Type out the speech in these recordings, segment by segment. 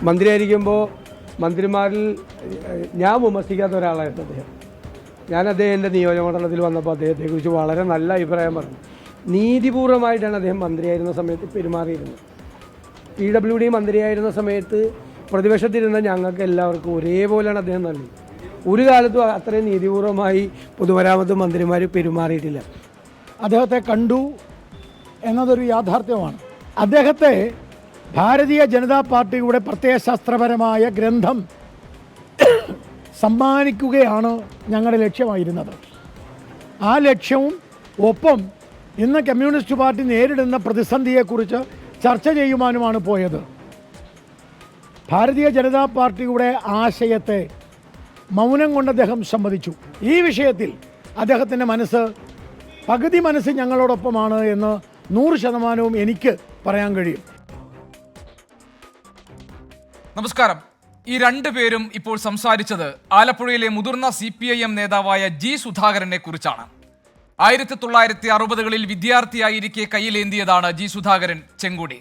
മന്ത്രിയായിരിക്കുമ്പോൾ മന്ത്രിമാരിൽ ഞാൻ വിമർശിക്കാത്ത ഒരാളായിരുന്നു അദ്ദേഹം. ഞാൻ അദ്ദേഹത്തിൻ്റെ നിയോജകമണ്ഡലത്തിൽ വന്നപ്പോൾ അദ്ദേഹത്തെക്കുറിച്ച് വളരെ നല്ല അഭിപ്രായം പറഞ്ഞു. നീതിപൂർവമായിട്ടാണ് അദ്ദേഹം മന്ത്രിയായിരുന്ന സമയത്ത് പെരുമാറിയിരുന്നത്. PWD മന്ത്രിയായിരുന്ന സമയത്ത് പ്രതിപക്ഷത്തിരുന്ന ഞങ്ങൾക്ക് എല്ലാവർക്കും ഒരേപോലെയാണ് അദ്ദേഹം നൽകി. ഒരു കാലത്തും അത്രയും നീതിപൂർവമായി പൊതുമരാമത്ത് മന്ത്രിമാർ പെരുമാറിയിട്ടില്ല. അദ്ദേഹത്തെ കണ്ടു എന്നതൊരു യാഥാർത്ഥ്യമാണ്. അദ്ദേഹത്തെ ഭാരതീയ ജനതാ പാർട്ടിയുടെ പ്രത്യയശാസ്ത്രപരമായ ഗ്രന്ഥം സമ്മാനിക്കുകയാണ് ഞങ്ങളുടെ ലക്ഷ്യമായിരുന്നത്. ആ ലക്ഷ്യവും ഒപ്പം ഇന്ന് കമ്മ്യൂണിസ്റ്റ് പാർട്ടി നേരിടുന്ന പ്രതിസന്ധിയെക്കുറിച്ച് ചർച്ച ചെയ്യുവാനുമാണ് പോയത്. ഭാരതീയ ജനതാ പാർട്ടിയുടെ ആശയത്തെ മൗനം കൊണ്ട് അദ്ദേഹം സമ്മതിച്ചു. ഈ വിഷയത്തിൽ അദ്ദേഹത്തിൻ്റെ പകുതി മനസ്സ് ഞങ്ങളോടൊപ്പമാണ് എന്ന് 100% എനിക്ക് പറയാൻ കഴിയും. നമസ്കാരം. ഈ രണ്ടുപേരും ഇപ്പോൾ സംസാരിച്ചത് ആലപ്പുഴയിലെ മുതിർന്ന CPIM നേതാവായ G. സുധാകരനെ കുറിച്ചാണ്. 1960കളിൽ വിദ്യാർത്ഥിയായിരിക്കെ കയ്യിലേന്തിയതാണ് G. സുധാകരൻ ചെങ്കൊടി.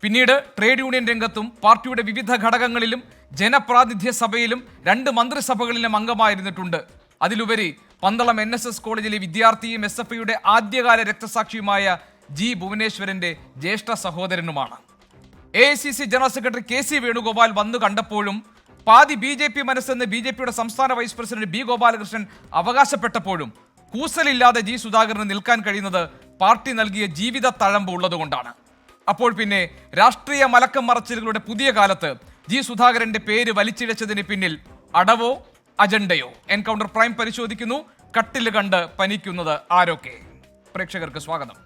പിന്നീട് ട്രേഡ് യൂണിയൻ രംഗത്തും പാർട്ടിയുടെ വിവിധ ഘടകങ്ങളിലും ജനപ്രാതിനിധ്യ സഭയിലും 2 മന്ത്രിസഭകളിലും അംഗമായിരുന്നിട്ടുണ്ട്. അതിലുപരി പന്തളം NSS കോളേജിലെ വിദ്യാർത്ഥിയും SFIയുടെ ആദ്യകാല രക്തസാക്ഷിയുമായ G. ഭുവനേശ്വരന്റെ ജ്യേഷ്ഠ സഹോദരനുമാണ്. AICC general secretary KC Venugopal വന്നു കണ്ടപ്പോഴും പാതി BJP മനസ്സെന്ന് BJPയുടെ സംസ്ഥാന വൈസ് പ്രസിഡന്റ് B. ഗോപാലകൃഷ്ണൻ അവകാശപ്പെട്ടപ്പോഴും കൂസലില്ലാതെ G. സുധാകരന് നിൽക്കാൻ കഴിയുന്നത് പാർട്ടി നൽകിയ ജീവിത തഴമ്പ് ഉള്ളതുകൊണ്ടാണ്. അപ്പോൾ പിന്നെ രാഷ്ട്രീയ മലക്കം മറച്ചിലുകളുടെ പുതിയ കാലത്ത് G. സുധാകരന്റെ പേര് വലിച്ചിഴച്ചതിന് പിന്നിൽ അടവോ അജണ്ടയോ? എൻകൗണ്ടർ പ്രൈം പരിശോധിക്കുന്നു. കട്ടില് കണ്ട് പനിക്കുന്നത് ആരൊക്കെ? പ്രേക്ഷകർക്ക് സ്വാഗതം.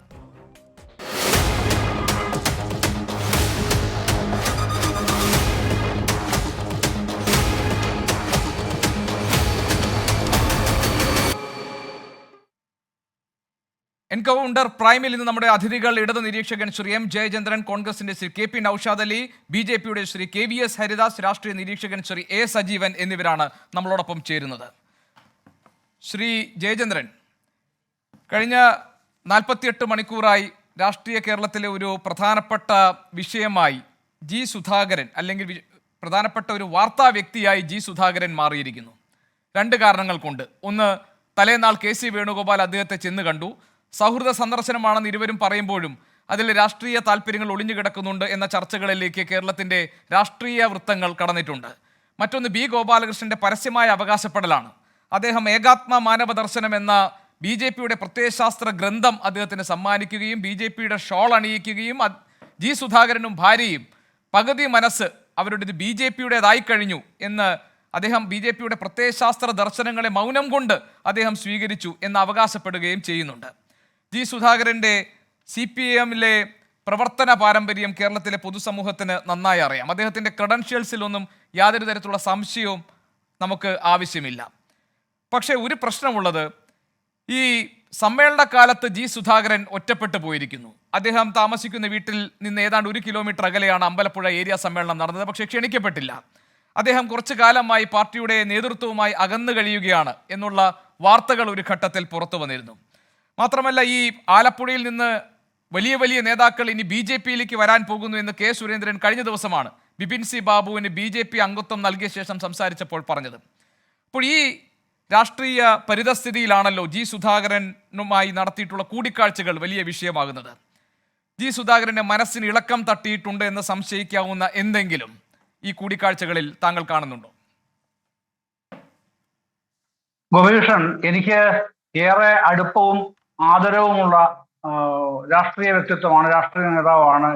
എൻകൗണ്ടർ പ്രൈമിൽ ഇന്ന് നമ്മുടെ അതിഥികൾ ഇടത് നിരീക്ഷകൻ ശ്രീ M. ജയചന്ദ്രൻ, കോൺഗ്രസിന്റെ ശ്രീ KP നൌഷാദ് അലി, BJPയുടെ ശ്രീ KVS ഹരിദാസ്, രാഷ്ട്രീയ നിരീക്ഷകൻ ശ്രീ A. സജീവൻ എന്നിവരാണ് നമ്മളോടൊപ്പം ചേരുന്നത്. ശ്രീ ജയചന്ദ്രൻ, കഴിഞ്ഞ 48 മണിക്കൂറായി രാഷ്ട്രീയ കേരളത്തിലെ ഒരു പ്രധാനപ്പെട്ട വിഷയമായി G. സുധാകരൻ, അല്ലെങ്കിൽ പ്രധാനപ്പെട്ട ഒരു വാർത്താ വ്യക്തിയായി G. സുധാകരൻ മാറിയിരിക്കുന്നു. 2 കാരണങ്ങൾ കൊണ്ട്. ഒന്ന്, തലേനാൾ KC വേണുഗോപാൽ അദ്ദേഹത്തെ ചെന്ന് കണ്ടു. സൗഹൃദ സന്ദർശനമാണെന്ന് ഇരുവരും പറയുമ്പോഴും അതിൽ രാഷ്ട്രീയ താല്പര്യങ്ങൾ ഒളിഞ്ഞു കിടക്കുന്നുണ്ട് എന്ന ചർച്ചകളിലേക്ക് കേരളത്തിൻ്റെ രാഷ്ട്രീയ വൃത്തങ്ങൾ കടന്നിട്ടുണ്ട്. മറ്റൊന്ന്, B. ഗോപാലകൃഷ്ണന്റെ പരസ്യമായ അവകാശപ്പെടലാണ്. അദ്ദേഹം ഏകാത്മ മാനവ ദർശനം എന്ന BJPയുടെ പ്രത്യയശാസ്ത്ര ഗ്രന്ഥം അദ്ദേഹത്തിന് സമ്മാനിക്കുകയും BJPയുടെ ഷോൾ അണിയിക്കുകയും G. സുധാകരനും ഭാര്യയും പകുതി മനസ്സ് അവരുടേത് BJPയുടേതായി കഴിഞ്ഞു എന്ന് അദ്ദേഹം BJPയുടെ പ്രത്യയശാസ്ത്ര ദർശനങ്ങളെ മൗനം കൊണ്ട് അദ്ദേഹം സ്വീകരിച്ചു എന്ന് അവകാശപ്പെടുകയും ചെയ്യുന്നുണ്ട്. G. സുധാകരൻ്റെ CPIMലെ പ്രവർത്തന പാരമ്പര്യം കേരളത്തിലെ പൊതുസമൂഹത്തിന് നന്നായി അറിയാം. അദ്ദേഹത്തിൻ്റെ ക്രെഡൻഷ്യൽസിലൊന്നും യാതൊരു തരത്തിലുള്ള സംശയവും നമുക്ക് ആവശ്യമില്ല. പക്ഷേ ഒരു പ്രശ്നമുള്ളത്, ഈ സമ്മേളന കാലത്ത് G. സുധാകരൻ ഒറ്റപ്പെട്ടു പോയിരിക്കുന്നു. അദ്ദേഹം താമസിക്കുന്ന വീട്ടിൽ നിന്ന് ഏതാണ്ട് 1 കിലോമീറ്റർ അകലെയാണ് അമ്പലപ്പുഴ ഏരിയ സമ്മേളനം നടന്നത്. പക്ഷേ ക്ഷണിക്കപ്പെട്ടില്ല. അദ്ദേഹം കുറച്ചു കാലമായി പാർട്ടിയുടെ നേതൃത്വവുമായി അകന്നു കഴിയുകയാണ് എന്നുള്ള വാർത്തകൾ ഒരു ഘട്ടത്തിൽ പുറത്തു വന്നിരുന്നു. മാത്രമല്ല, ഈ ആലപ്പുഴയിൽ നിന്ന് വലിയ വലിയ നേതാക്കൾ ഇനി BJPയിലേക്ക് വരാൻ പോകുന്നു എന്ന് K. സുരേന്ദ്രൻ കഴിഞ്ഞ ദിവസമാണ് ബിപിൻ സി ബാബുവിന് BJP അംഗത്വം നൽകിയ ശേഷം സംസാരിച്ചപ്പോൾ പറഞ്ഞത്. അപ്പോൾ ഈ രാഷ്ട്രീയ പരിതസ്ഥിതിയിലാണല്ലോ G. സുധാകരനുമായി നടത്തിയിട്ടുള്ള കൂടിക്കാഴ്ചകൾ വലിയ വിഷയമാകുന്നത്. G. സുധാകരന്റെ മനസ്സിന് ഇളക്കം തട്ടിയിട്ടുണ്ട് എന്ന് സംശയിക്കാവുന്ന എന്തെങ്കിലും ഈ കൂടിക്കാഴ്ചകളിൽ താങ്കൾ കാണുന്നുണ്ടോ? ഗോപീകൃഷ്ണൻ, എനിക്ക് ഏറെ അടുപ്പവും ആദരവുമുള്ള രാഷ്ട്രീയ വ്യക്തിത്വമാണ്, രാഷ്ട്രീയ നേതാവാണ്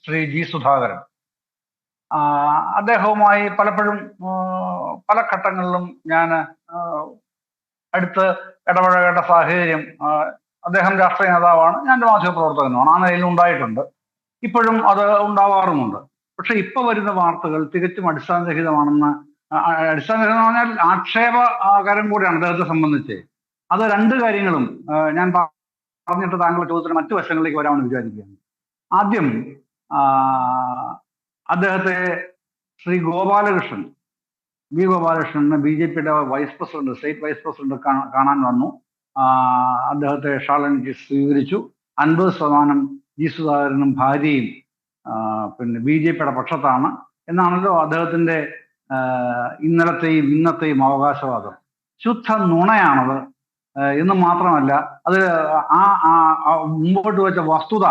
ശ്രീ G. സുധാകരൻ. അദ്ദേഹവുമായി പലപ്പോഴും പല ഘട്ടങ്ങളിലും ഞാൻ അടുത്ത് ഇടപഴകേണ്ട സാഹചര്യം, അദ്ദേഹം രാഷ്ട്രീയ നേതാവാണ്, ഞാൻ മാധ്യമപ്രവർത്തകനുമാണ്, ആ നിലയിൽ ഉണ്ടായിട്ടുണ്ട്. ഇപ്പോഴും അത് ഉണ്ടാവാറുമുണ്ട്. പക്ഷെ ഇപ്പൊ വരുന്ന വാർത്തകൾ തികച്ചും അടിസ്ഥാനരഹിതമാണെന്ന്, അടിസ്ഥാനരഹിതം എന്ന് പറഞ്ഞാൽ ആക്ഷേപകരം കൂടിയാണ് അദ്ദേഹത്തെ സംബന്ധിച്ച്. അത് 2 കാര്യങ്ങളും ഞാൻ പറഞ്ഞിട്ട് താങ്കളുടെ ചോദ്യത്തിന് മറ്റു വശങ്ങളിലേക്ക് വരാമെന്ന് വിചാരിക്കുകയാണ്. ആദ്യം അദ്ദേഹത്തെ ശ്രീ ഗോപാലകൃഷ്ണൻ, B. ഗോപാലകൃഷ്ണൻ BJPയുടെ vice president, state vice president കാണാൻ വന്നു. അദ്ദേഹത്തെ ഷാളനിക്ക് സ്വീകരിച്ചു. 50% G. സുധാകരനും ഭാര്യയും പിന്നെ BJPയുടെ പക്ഷത്താണ്. എന്നാണല്ലോ അദ്ദേഹത്തിന്റെ ഇന്നലത്തെയും ഇന്നത്തെയും അവകാശവാദം. ശുദ്ധ നുണയാണത്. എന്ന് മാത്രമല്ല, അത് മുമ്പോട്ട് വെച്ച വസ്തുത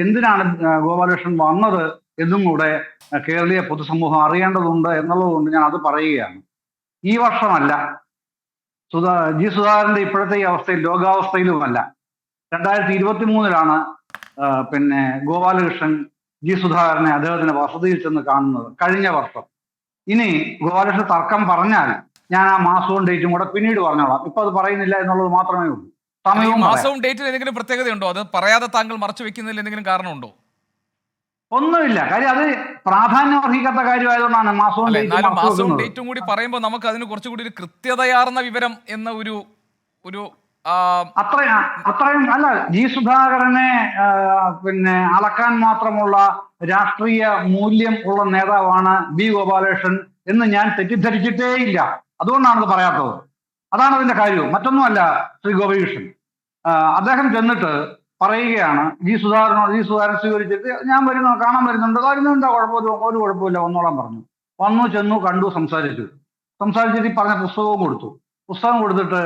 എന്തിനാണ് ഗോപാലകൃഷ്ണൻ വന്നത് എന്നും കൂടെ കേരളീയ പൊതുസമൂഹം അറിയേണ്ടതുണ്ട് എന്നുള്ളതുകൊണ്ട് ഞാൻ അത് പറയുകയാണ്. ഈ വർഷമല്ല, ജി സുധാകരന്റെ ഇപ്പോഴത്തെ ഈ അവസ്ഥയിൽ, ലോകാവസ്ഥയിലുമല്ല, 2023 പിന്നെ ഗോപാലകൃഷ്ണൻ ജി സുധാകരനെ അദ്ദേഹത്തിന്റെ വസതിയിൽ ചെന്ന് കാണുന്നത്, കഴിഞ്ഞ വർഷം. ഇനി ഗോപാലകൃഷ്ണൻ തർക്കം പറഞ്ഞാൽ ഞാൻ ആ മാസവും ഡേറ്റും കൂടെ പിന്നീട് പറഞ്ഞോളാം. ഇപ്പൊ അത് പറയുന്നില്ല എന്നുള്ളത് മാത്രമേ ഉള്ളൂ. മാസവും ഡേറ്റിൽ എന്തെങ്കിലും പ്രത്യേകതയുണ്ടോ? അത് പറയാതെ താങ്കൾ മറച്ചു വെക്കുന്നതിൽ എന്തെങ്കിലും കാരണമുണ്ടോ? ഒന്നുമില്ല. കാര്യം അത് പ്രാധാന്യം അർഹിക്കാത്ത കാര്യമായതുകൊണ്ടാണ് മാസവും ഡേറ്റും കൂടി പറയുമ്പോൾ നമുക്ക് അതിന് കുറച്ചുകൂടി ഒരു കൃത്യതയാർന്ന വിവരം എന്ന ഒരു അത്രയും അല്ല. ജി സുധാകരനെ പിന്നെ അളക്കാൻ മാത്രമുള്ള രാഷ്ട്രീയ മൂല്യം ഉള്ള നേതാവാണ് ബി ഗോപാലകൃഷ്ണൻ എന്ന് ഞാൻ തെറ്റിദ്ധരിച്ചിട്ടേയില്ല. അതുകൊണ്ടാണത് പറയാത്തത്. അതാണ് അതിന്റെ കാര്യവും, മറ്റൊന്നുമല്ല. ശ്രീ ഗോപികൃഷ്ണൻ അദ്ദേഹം ചെന്നിട്ട് പറയുകയാണ്, ജി സുധാകരൻ സ്വീകരിച്ചിട്ട് ഞാൻ കാണാൻ വരുന്നുണ്ട്, എന്താ ഒരു കുഴപ്പമില്ല, വന്നോളാൻ പറഞ്ഞു. വന്നു, ചെന്നു, കണ്ടു, സംസാരിച്ചിട്ട് പറഞ്ഞ പുസ്തകം കൊടുത്തിട്ട്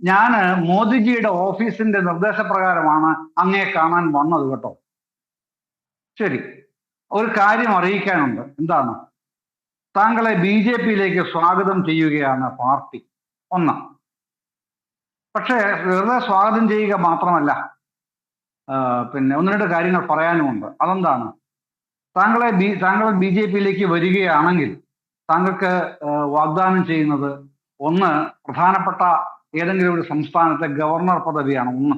ഞാൻ മോദിജിയുടെ ഓഫീസിന്റെ നിർദ്ദേശപ്രകാരമാണ് അങ്ങയെ കാണാൻ വന്നത് കേട്ടോ. ശരി, ഒരു കാര്യം അറിയിക്കാനുണ്ട്. എന്താണ്? താങ്കളെ BJP-യിലേക്ക് സ്വാഗതം ചെയ്യുകയാണ് പാർട്ടി. ഒന്ന്. പക്ഷേ വെറുതെ സ്വാഗതം ചെയ്യുക മാത്രമല്ല, പിന്നെ ഒന്ന് രണ്ട് കാര്യങ്ങൾ പറയാനുമുണ്ട്. അതെന്താണ്? താങ്കൾ BJP-യിലേക്ക് വരികയാണെങ്കിൽ താങ്കൾക്ക് വാഗ്ദാനം ചെയ്യുന്നത്, ഒന്ന്, പ്രധാനപ്പെട്ട ഏതെങ്കിലും ഒരു സംസ്ഥാനത്തെ ഗവർണർ പദവിയാണ്. ഒന്ന്.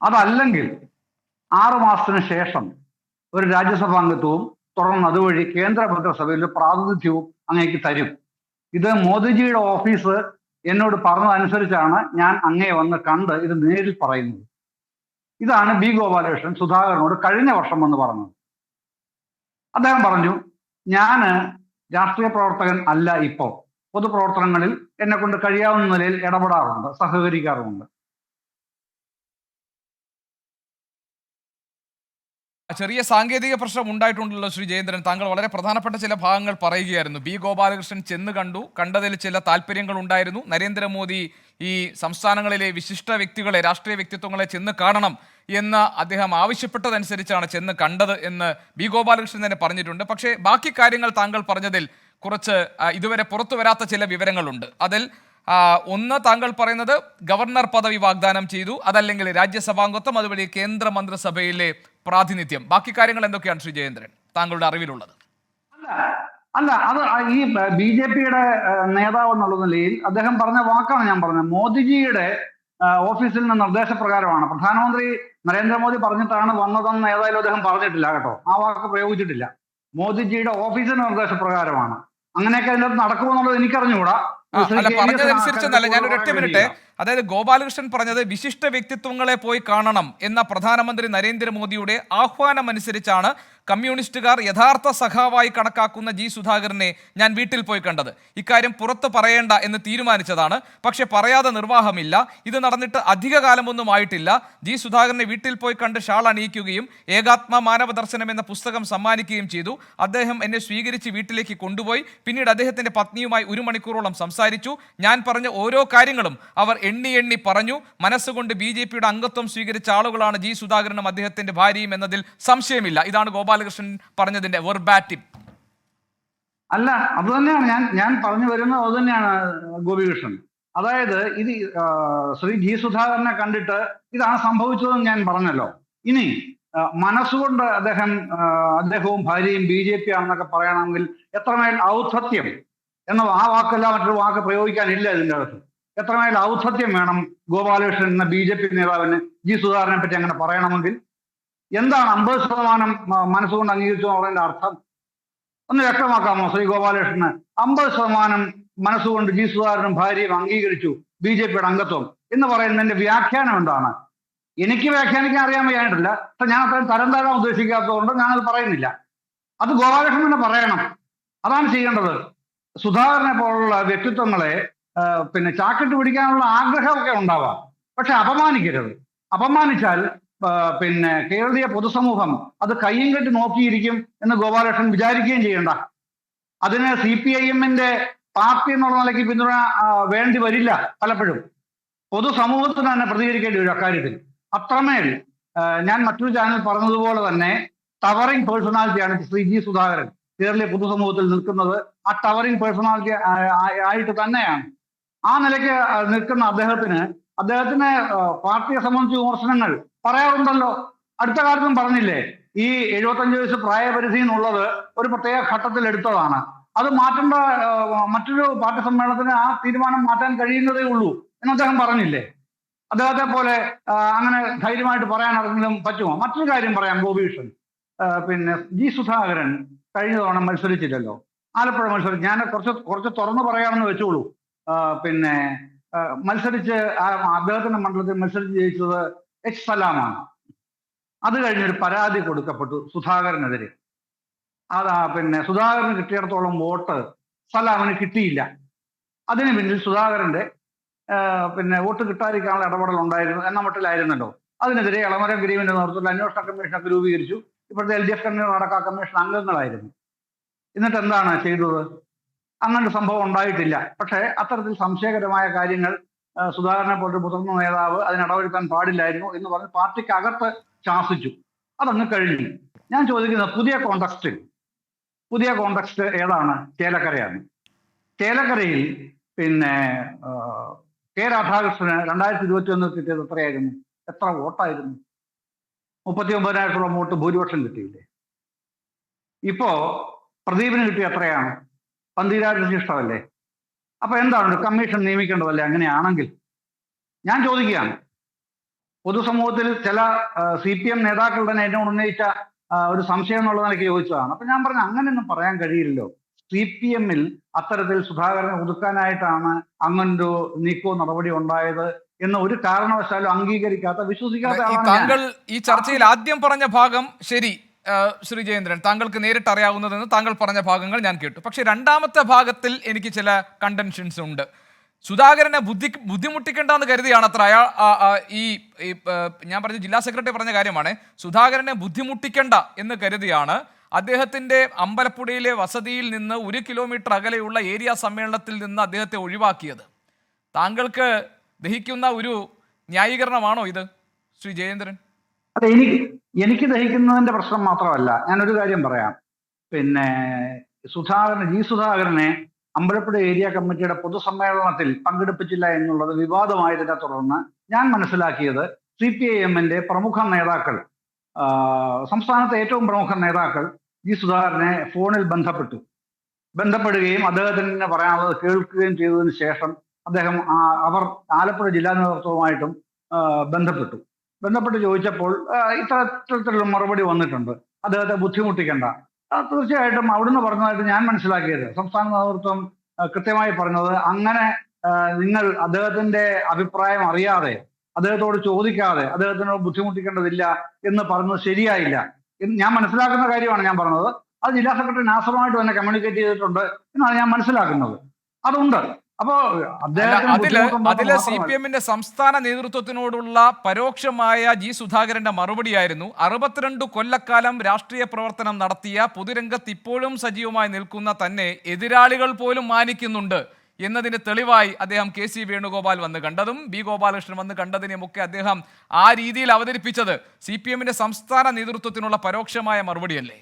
അതല്ലെങ്കിൽ 6 മാസത്തിന് ശേഷം ഒരു രാജ്യസഭാംഗത്വവും തുടർന്ന് അതുവഴി കേന്ദ്രമന്ത്രിസഭയിൽ പ്രാതിനിധ്യവും അങ്ങേക്ക് തരും. ഇത് മോദിജിയുടെ ഓഫീസ് എന്നോട് പറഞ്ഞതനുസരിച്ചാണ് ഞാൻ അങ്ങയെ വന്ന് കണ്ട് ഇത് നേരിൽ പറയുന്നത്. ഇതാണ് ബി ഗോപാലകൃഷ്ണൻ സുധാകരനോട് കഴിഞ്ഞ വർഷം വന്ന് പറഞ്ഞത്. അദ്ദേഹം പറഞ്ഞു, ഞാൻ രാഷ്ട്രീയ പ്രവർത്തകൻ അല്ല, ഇപ്പോൾ പൊതുപ്രവർത്തനങ്ങളിൽ എന്നെ കൊണ്ട് കഴിയാവുന്ന നിലയിൽ ഇടപെടാറുണ്ട്, സഹകരിക്കാറുമുണ്ട്. ചെറിയ സാങ്കേതിക പ്രശ്നം ഉണ്ടായിട്ടുണ്ടല്ലോ ശ്രീ ജയേന്ദ്രൻ. താങ്കൾ വളരെ പ്രധാനപ്പെട്ട ചില ഭാഗങ്ങൾ പറയുകയായിരുന്നു. ബി ഗോപാലകൃഷ്ണൻ ചെന്ന് കണ്ടതിൽ ചില താല്പര്യങ്ങൾ ഉണ്ടായിരുന്നു. നരേന്ദ്രമോദി ഈ സംസ്ഥാനങ്ങളിലെ വിശിഷ്ട വ്യക്തികളെ, രാഷ്ട്രീയ വ്യക്തിത്വങ്ങളെ ചെന്ന് കാണണം എന്ന് അദ്ദേഹം ആവശ്യപ്പെട്ടതനുസരിച്ചാണ് ചെന്ന് കണ്ടത് എന്ന് ബി ഗോപാലകൃഷ്ണൻ തന്നെ പറഞ്ഞിട്ടുണ്ട്. പക്ഷേ ബാക്കി കാര്യങ്ങൾ താങ്കൾ പറഞ്ഞതിൽ കുറച്ച് ഇതുവരെ പുറത്തു വരാത്ത ചില വിവരങ്ങളുണ്ട്. അതിൽ ഒന്ന്, താങ്കൾ പറയുന്നത് ഗവർണർ പദവി വാഗ്ദാനം ചെയ്തു, അതല്ലെങ്കിൽ രാജ്യസഭാംഗത്വം, അതുവഴി കേന്ദ്രമന്ത്രിസഭയിലെ പ്രാതിനിധ്യം. ബാക്കി കാര്യങ്ങൾ എന്തൊക്കെയാണ് ശ്രീ ജയേന്ദ്രൻ താങ്കളുടെ അറിവിലുള്ളത്? അല്ല, അത് ഈ BJP-യുടെ നേതാവ് എന്നുള്ള നിലയിൽ അദ്ദേഹം പറഞ്ഞ വാക്കാണ് ഞാൻ പറഞ്ഞത്. മോദിജിയുടെ ഓഫീസിൽ നിന്ന് നിർദ്ദേശപ്രകാരമാണ്. പ്രധാനമന്ത്രി നരേന്ദ്രമോദി പറഞ്ഞിട്ടാണ് വന്നതെന്ന് ഏതായാലും അദ്ദേഹം പറഞ്ഞിട്ടില്ല കേട്ടോ, ആ വാക്ക് പ്രയോഗിച്ചിട്ടില്ല. മോദിജിയുടെ ഓഫീസിന്റെ നിർദ്ദേശപ്രകാരമാണ്. അങ്ങനെയൊക്കെ അതിനകത്ത് നടക്കുമെന്നുള്ളത് എനിക്കറിഞ്ഞുകൂടാ. പറഞ്ഞതനുസരിച്ചെന്നല്ല, ഞാനൊരു 8 മിനിറ്റ്. അതായത് ഗോപാലകൃഷ്ണൻ പറഞ്ഞത് വിശിഷ്ട വ്യക്തിത്വങ്ങളെ പോയി കാണണം എന്ന പ്രധാനമന്ത്രി നരേന്ദ്രമോദിയുടെ ആഹ്വാനം അനുസരിച്ചാണ് കമ്മ്യൂണിസ്റ്റുകാർ യഥാർത്ഥ സഖാവായി കണക്കാക്കുന്ന ജി സുധാകരനെ ഞാൻ വീട്ടിൽ പോയി കണ്ടത്. ഇക്കാര്യം പുറത്ത് പറയേണ്ട എന്ന് തീരുമാനിച്ചതാണ്. പക്ഷെ പറയാതെ നിർവാഹമില്ല. ഇത് നടന്നിട്ട് അധിക കാലമൊന്നും ആയിട്ടില്ല. ജി സുധാകരനെ വീട്ടിൽ പോയി കണ്ട് ഷാൾ അണിയിക്കുകയും ഏകാത്മ മാനവ ദർശനം എന്ന പുസ്തകം സമ്മാനിക്കുകയും ചെയ്തു. അദ്ദേഹം എന്നെ സ്വീകരിച്ച് വീട്ടിലേക്ക് കൊണ്ടുപോയി. പിന്നീട് അദ്ദേഹത്തിന്റെ പത്നിയുമായി 1 മണിക്കൂറോളം സംസാരിച്ചു. ഞാൻ പറഞ്ഞ ഓരോ കാര്യങ്ങളും അവർ എണ്ണി പറഞ്ഞു. മനസ്സുകൊണ്ട് BJP-യുടെ അംഗത്വം സ്വീകരിച്ച ആളുകളാണ് ജി സുധാകരനും അദ്ദേഹത്തിന്റെ ഭാര്യയും എന്നതിൽ സംശയമില്ല. ഇതാണ് ഗോപാലകൃഷ്ണൻ പറഞ്ഞതിന്റെ വെർബാറ്റിം. അല്ല, അത് തന്നെയാണ് ഞാൻ പറഞ്ഞു വരുന്നത്. അത് തന്നെയാണ് ഗോപികൃഷ്ണൻ. അതായത് ഇത് ശ്രീ ജി സുധാകരനെ കണ്ടിട്ട് ഇതാണ് സംഭവിച്ചതെന്ന് ഞാൻ പറഞ്ഞല്ലോ. ഇനി മനസ്സുകൊണ്ട് അദ്ദേഹവും ഭാര്യയും BJP ആണെന്നൊക്കെ പറയണമെങ്കിൽ എത്രമേൽ ഔദ്ധത്യം എന്ന ആ വാക്കല്ല മറ്റൊരു വാക്ക് പ്രയോഗിക്കാനില്ല ഇതിൻ്റെ അകത്ത്. എത്രമേൽ ഔദ്ധത്യം വേണം ഗോപാലകൃഷ്ണൻ എന്ന BJP നേതാവിന് ജി സുധാകരനെ പറ്റി അങ്ങനെ പറയണമെങ്കിൽ? എന്താണ് 50% മനസ്സുകൊണ്ട് അംഗീകരിച്ചു എന്നതിന്റെ അർത്ഥം? ഒന്ന് വ്യക്തമാക്കാമോ ശ്രീ ഗോപാലകൃഷ്ണന്? 50% മനസ്സുകൊണ്ട് ജി സുധാകരനും ഭാര്യയും അംഗീകരിച്ചു BJP-യുടെ അംഗത്വം എന്ന് പറയുന്നതിന്റെ വ്യാഖ്യാനം എന്താണ്? എനിക്ക് വ്യാഖ്യാനിക്കാൻ അറിയാൻ വയ്യായിട്ടില്ല. പക്ഷെ ഞാൻ അത്രയും തരം താഴാൻ ഉദ്ദേശിക്കാത്തതുകൊണ്ട് ഞാനത് പറയുന്നില്ല. അത് ഗോപാലകൃഷ്ണൻ തന്നെ പറയണം. അതാണ് ചെയ്യേണ്ടത്. സുധാകരനെ പോലുള്ള വ്യക്തിത്വങ്ങളെ പിന്നെ ചാക്കിട്ട് പിടിക്കാനുള്ള ആഗ്രഹമൊക്കെ ഉണ്ടാവാം, പക്ഷെ അപമാനിക്കരുത്. അപമാനിച്ചാൽ പിന്നെ കേരളീയ പൊതുസമൂഹം അത് കയ്യും കെട്ടി നോക്കിയിരിക്കും എന്ന് ഗോപാലകൃഷ്ണൻ വിചാരിക്കുകയും ചെയ്യണ്ട. അതിന് CPIM-ന്റെ പാർട്ടി എന്നുള്ള നിലയ്ക്ക് പിന്തുണ വേണ്ടി വരില്ല. പലപ്പോഴും പൊതുസമൂഹത്തിന് തന്നെ പ്രതികരിക്കേണ്ടി വരും അക്കാര്യത്തിൽ. അത്രമേൽ ഞാൻ മറ്റൊരു ചാനൽ പറഞ്ഞതുപോലെ തന്നെ ടവറിംഗ് പേഴ്സണാലിറ്റിയാണ് ശ്രീ G. സുധാകരൻ കേരളീയ പൊതുസമൂഹത്തിൽ നിൽക്കുന്നത്. ആ ടവറിംഗ് പേഴ്സണാലിറ്റി ആയിട്ട് തന്നെയാണ്. ആ നിലയ്ക്ക് നിൽക്കുന്ന അദ്ദേഹത്തിന് പാർട്ടിയെ സംബന്ധിച്ച് വിമർശനങ്ങൾ പറയാറുണ്ടല്ലോ. അടുത്ത കാലത്തും പറഞ്ഞില്ലേ, ഈ 75 വയസ്സ് പ്രായപരിധി എന്നുള്ളത് ഒരു പ്രത്യേക ഘട്ടത്തിൽ എടുത്തതാണ്. അത് മാറ്റേണ്ട മറ്റൊരു പാർട്ടി സമ്മേളനത്തിന് ആ തീരുമാനം മാറ്റാൻ കഴിയുന്നതേ ഉള്ളൂ എന്ന് അദ്ദേഹം പറഞ്ഞില്ലേ. അദ്ദേഹത്തെ പോലെ അങ്ങനെ ധൈര്യമായിട്ട് പറയാൻ ആർക്കെങ്കിലും പറ്റുമോ? മറ്റൊരു കാര്യം പറയാം, ഗോപീഷൻ പിന്നെ G. സുധാകരൻ കഴിഞ്ഞ തവണ മത്സരിച്ചില്ലല്ലോ, ആലപ്പുഴ മത്സരിച്ച്. ഞാൻ കുറച്ച് തുറന്നു പറയാമെന്ന് വെച്ചോളൂ. പിന്നെ മത്സരിച്ച് അദ്ദേഹത്തിന്റെ മണ്ഡലത്തിൽ മത്സരിച്ച് ജയിച്ചത് H. സലാമാണ്. അത് കഴിഞ്ഞൊരു പരാതി കൊടുക്കപ്പെട്ടു സുധാകരനെതിരെ. പിന്നെ സുധാകരന് കിട്ടിയിടത്തോളം വോട്ട് സലാമിന് കിട്ടിയില്ല. അതിന് പിന്നിൽ സുധാകരന്റെ പിന്നെ വോട്ട് കിട്ടാതിരിക്കാനുള്ള ഇടപെടൽ ഉണ്ടായിരുന്നു എന്ന മട്ടിലായിരുന്നല്ലോ. അതിനെതിരെ എളമരം ഗരീബിന്റെ നേതൃത്വത്തിൽ അന്വേഷണ കമ്മീഷനൊക്കെ രൂപീകരിച്ചു. ഇപ്പോഴത്തെ LDF കൺവീനർ അടക്കം കമ്മീഷൻ അംഗങ്ങളായിരുന്നു. എന്നിട്ട് എന്താണ് ചെയ്തത്? അങ്ങനെ സംഭവം ഉണ്ടായിട്ടില്ല. പക്ഷേ അത്തരത്തിൽ സംശയകരമായ കാര്യങ്ങൾ സുധാകരനെ പോലൊരു മുതിർന്ന നേതാവ് അതിനിടവരുത്താൻ പാടില്ലായിരുന്നു എന്ന് പറഞ്ഞ് പാർട്ടിക്കകത്ത് ശാസിച്ചു. അതങ്ങ് കഴിഞ്ഞു. ഞാൻ ചോദിക്കുന്നത് പുതിയ കോണ്ടക്സ്റ്റ് ഏതാണ്? ചേലക്കരയാണ്. ചേലക്കരയിൽ പിന്നെ K. രാധാകൃഷ്ണന് 2021 കിട്ടിയത് എത്രയായിരുന്നു? എത്ര വോട്ടായിരുന്നു? 39,000 വോട്ട് ഭൂരിപക്ഷം കിട്ടിയില്ലേ? ഇപ്പോ പ്രദീപിന് കിട്ടിയ എത്രയാണ്? 12,000 ഇഷ്ടമല്ലേ? അപ്പൊ എന്താണ്, കമ്മീഷൻ നിയമിക്കേണ്ടതല്ലേ അങ്ങനെയാണെങ്കിൽ? ഞാൻ ചോദിക്കുകയാണ്. പൊതുസമൂഹത്തിൽ ചില CPM നേതാക്കൾ തന്നെ എന്നോട് ഉന്നയിച്ച ഒരു സംശയം എന്നുള്ള നിലയ്ക്ക് ചോദിച്ചതാണ്. അപ്പൊ ഞാൻ പറഞ്ഞു, അങ്ങനെയൊന്നും പറയാൻ കഴിയില്ലല്ലോ. CPM-ൽ അത്തരത്തിൽ സുധാകരനെ ഒതുക്കാനായിട്ടാണ് അങ്ങനൊരു നീക്കവും നടപടി ഉണ്ടായത് എന്ന് ഒരു കാരണവശാലും അംഗീകരിക്കാത്ത, വിശ്വസിക്കാത്ത താങ്കൾ ഈ ചർച്ചയിൽ ആദ്യം പറഞ്ഞ ഭാഗം ശരി ശ്രീ ജയേന്ദ്രൻ, താങ്കൾക്ക് നേരിട്ട് അറിയാവുന്നതെന്ന് താങ്കൾ പറഞ്ഞ ഭാഗങ്ങൾ ഞാൻ കേട്ടു. പക്ഷെ രണ്ടാമത്തെ ഭാഗത്തിൽ എനിക്ക് ചില കണ്ടൻഷൻസ് ഉണ്ട്. സുധാകരനെ ബുദ്ധിമുട്ടിക്കേണ്ടെന്ന് കരുതിയാണ് അത്ര അയാൾ ഈ ഞാൻ പറഞ്ഞ ജില്ലാ സെക്രട്ടറി പറഞ്ഞ കാര്യമാണ്, സുധാകരനെ ബുദ്ധിമുട്ടിക്കേണ്ട എന്ന് കരുതിയാണ് അദ്ദേഹത്തിന്റെ അമ്പലപ്പുഴയിലെ വസതിയിൽ നിന്ന് 1 കിലോമീറ്റർ അകലെയുള്ള ഏരിയ സമ്മേളനത്തിൽ നിന്ന് അദ്ദേഹത്തെ ഒഴിവാക്കിയത്. താങ്കൾക്ക് ദഹിക്കുന്ന ഒരു ന്യായീകരണമാണോ ഇത് ശ്രീ ജയേന്ദ്രൻ? അതെ, എനിക്ക് ദഹിക്കുന്നതിന്റെ പ്രശ്നം മാത്രമല്ല. ഞാനൊരു കാര്യം പറയാം. പിന്നെ G. സുധാകരനെ അമ്പലപ്പുഴ ഏരിയ കമ്മിറ്റിയുടെ പൊതുസമ്മേളനത്തിൽ പങ്കെടുപ്പിച്ചില്ല എന്നുള്ളത് വിവാദമായതിനെ തുടർന്ന് ഞാൻ മനസ്സിലാക്കിയത് CPIM-ന്റെ പ്രമുഖ നേതാക്കൾ, സംസ്ഥാനത്തെ ഏറ്റവും പ്രമുഖ നേതാക്കൾ G. സുധാകരനെ ഫോണിൽ ബന്ധപ്പെടുകയും അദ്ദേഹത്തിന് പറയാനുള്ളത് കേൾക്കുകയും ചെയ്തതിന് ശേഷം അവർ ആലപ്പുഴ ജില്ലാ നേതൃത്വവുമായിട്ടും ബന്ധപ്പെട്ട് ചോദിച്ചപ്പോൾ ഇത്തരത്തിലുള്ള മറുപടി വന്നിട്ടുണ്ട്. അദ്ദേഹത്തെ ബുദ്ധിമുട്ടിക്കേണ്ട. തീർച്ചയായിട്ടും അവിടുന്ന് പറഞ്ഞതായിട്ട് ഞാൻ മനസ്സിലാക്കിയത്, സംസ്ഥാന നേതൃത്വം കൃത്യമായി പറഞ്ഞത്, അങ്ങനെ നിങ്ങൾ അദ്ദേഹത്തിന്റെ അഭിപ്രായം അറിയാതെ, അദ്ദേഹത്തോട് ചോദിക്കാതെ അദ്ദേഹത്തിനോട് ബുദ്ധിമുട്ടിക്കേണ്ടതില്ല എന്ന് പറഞ്ഞത് ശരിയായില്ല. ഞാൻ മനസ്സിലാക്കുന്ന കാര്യമാണ് ഞാൻ പറഞ്ഞത്. അത് ജില്ലാ സെക്രട്ടറി നാസറുമായിട്ട് തന്നെ കമ്മ്യൂണിക്കേറ്റ് ചെയ്തിട്ടുണ്ട് എന്നാണ് ഞാൻ മനസ്സിലാക്കുന്നത്. അതുണ്ട്. അപ്പോ അതിലെ CPM-ന്റെ സംസ്ഥാന നേതൃത്വത്തിനോടുള്ള പരോക്ഷമായ G. സുധാകരന്റെ മറുപടിയായിരുന്നു, 62 കൊല്ലക്കാലം രാഷ്ട്രീയ പ്രവർത്തനം നടത്തിയ, പൊതുരംഗത്ത് ഇപ്പോഴും സജീവമായി നിൽക്കുന്ന തന്നെ എതിരാളികൾ പോലും മാനിക്കുന്നുണ്ട് എന്നതിന് തെളിവായി അദ്ദേഹം KC വേണുഗോപാൽ വന്ന് കണ്ടതും B. ഗോപാലകൃഷ്ണൻ വന്ന് കണ്ടതിനുമൊക്കെ അദ്ദേഹം ആ രീതിയിൽ അവതരിപ്പിച്ചത് CPM-ന്റെ സംസ്ഥാന നേതൃത്വത്തിനുള്ള പരോക്ഷമായ മറുപടിയല്ലേ?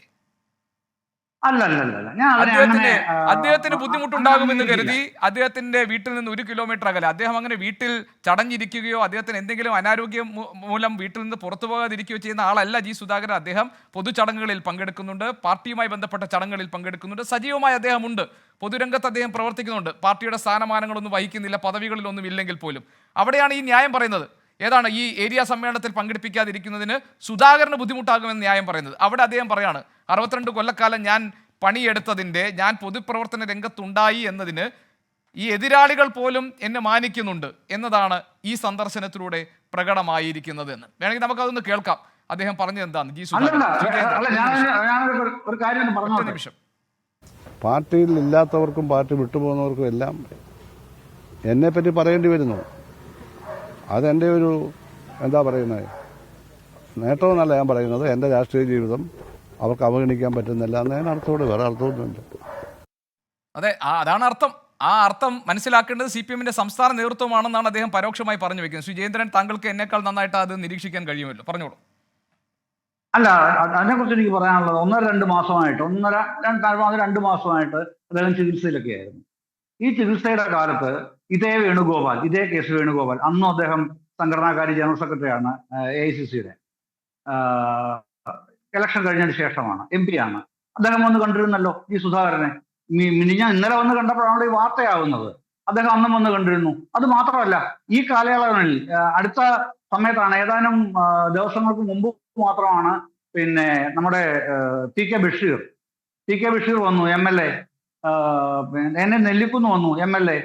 അദ്ദേഹത്തിന് ബുദ്ധിമുട്ടുണ്ടാകുമെന്ന് കരുതി അദ്ദേഹത്തിന്റെ വീട്ടിൽ നിന്ന് 1 കിലോമീറ്റർ അകലെ, അദ്ദേഹം അങ്ങനെ വീട്ടിൽ ചടഞ്ഞിരിക്കുകയോ അദ്ദേഹത്തിന് എന്തെങ്കിലും അനാരോഗ്യം മൂലം വീട്ടിൽ നിന്ന് പുറത്തു പോകാതിരിക്കുകയോ ചെയ്യുന്ന ആളല്ല G. സുധാകരൻ. അദ്ദേഹം പൊതുചടങ്ങുകളിൽ പങ്കെടുക്കുന്നുണ്ട്, പാർട്ടിയുമായി ബന്ധപ്പെട്ട ചടങ്ങുകളിൽ പങ്കെടുക്കുന്നുണ്ട്, സജീവമായി അദ്ദേഹമുണ്ട്, പൊതുരംഗത്ത് അദ്ദേഹം പ്രവർത്തിക്കുന്നുണ്ട്. പാർട്ടിയുടെ സ്ഥാനമാനങ്ങളൊന്നും വഹിക്കുന്നില്ല, പദവികളിലൊന്നും ഇല്ലെങ്കിൽ പോലും. അവിടെയാണ് ഈ ന്യായം പറയുന്നത്. ഏതാണ് ഈ ഏരിയ സമ്മേളനത്തിൽ പങ്കെടുപ്പിക്കാതിരിക്കുന്നതിന് സുധാകരന് ബുദ്ധിമുട്ടാകുമെന്ന് ന്യായം പറയുന്നത്? അവിടെ അദ്ദേഹം പറയാണ്, 62 കൊല്ലക്കാലം ഞാൻ പണിയെടുത്തതിൻ്റെ, ഞാൻ പൊതുപ്രവർത്തന രംഗത്തുണ്ടായി എന്നതിന് ഈ എതിരാളികൾ പോലും എന്നെ മാനിക്കുന്നുണ്ട് എന്നതാണ് ഈ സന്ദർശനത്തിലൂടെ പ്രകടമായിരിക്കുന്നത് എന്ന് വേണമെങ്കിൽ നമുക്കതൊന്ന് കേൾക്കാം. അദ്ദേഹം പറഞ്ഞത് എന്താണ് G. സുധാകരൻ? നിമിഷം. പാർട്ടിയിൽ ഇല്ലാത്തവർക്കും പാർട്ടി വിട്ടുപോകുന്നവർക്കും എല്ലാം എന്നെപ്പറ്റി പറയേണ്ടി വരുന്നു. അതെൻ്റെ ഒരു എന്താ പറയുന്നത്, നേട്ടമെന്നല്ല ഞാൻ പറയുന്നത്. എൻ്റെ രാഷ്ട്രീയ ജീവിതം അവർക്ക് അവഗണിക്കാൻ പറ്റുന്നില്ല എന്നതിന് അർത്ഥത്തോട് വേറെ അർത്ഥമൊന്നുമില്ല. അതെ, അതാണ് അർത്ഥം. ആ അർത്ഥം മനസ്സിലാക്കേണ്ടത് CPM-ന്റെ സംസ്ഥാന നേതൃത്വമാണെന്നാണ് അദ്ദേഹം പരോക്ഷമായി പറഞ്ഞു വെക്കുന്നത്. ശ്രീ ജയേന്ദ്രൻ, താങ്കൾക്ക് എന്നേക്കാൾ നന്നായിട്ട് അത് നിരീക്ഷിക്കാൻ കഴിയുമല്ലോ, പറഞ്ഞോളൂ. അല്ല, അതിനെക്കുറിച്ച് എനിക്ക് പറയാനുള്ളത് 1-2 മാസമായിട്ട് 2 മാസമായിട്ട് അദ്ദേഹം ചികിത്സയിലൊക്കെ ആയിരുന്നു. ഈ ചികിത്സയുടെ കാലത്ത് ഇതേ കേസ് വേണുഗോപാൽ, അന്നും അദ്ദേഹം സംഘടനാകാര്യ ജനറൽ സെക്രട്ടറിയാണ് AICC-യുടെ, ഇലക്ഷൻ കഴിഞ്ഞതിന് ശേഷമാണ്, MP ആണ്. അദ്ദേഹം വന്ന് കണ്ടിരുന്നല്ലോ ഈ സുധാകരനെ. ഞാൻ ഇന്നലെ വന്ന് കണ്ടപ്പോഴാണ് ഈ വാർത്തയാവുന്നത്. അദ്ദേഹം അന്നും വന്ന് കണ്ടിരുന്നു. അത് മാത്രമല്ല, ഈ കാലയളവിൽ അടുത്ത സമയത്താണ്, ഏതാനും ദിവസങ്ങൾക്ക് മുമ്പ് മാത്രമാണ് പിന്നെ നമ്മുടെ TK ബഷീർ വന്നു, MLA. എന്നെ നെല്ലിക്കുന്ന് വന്നു, MLA.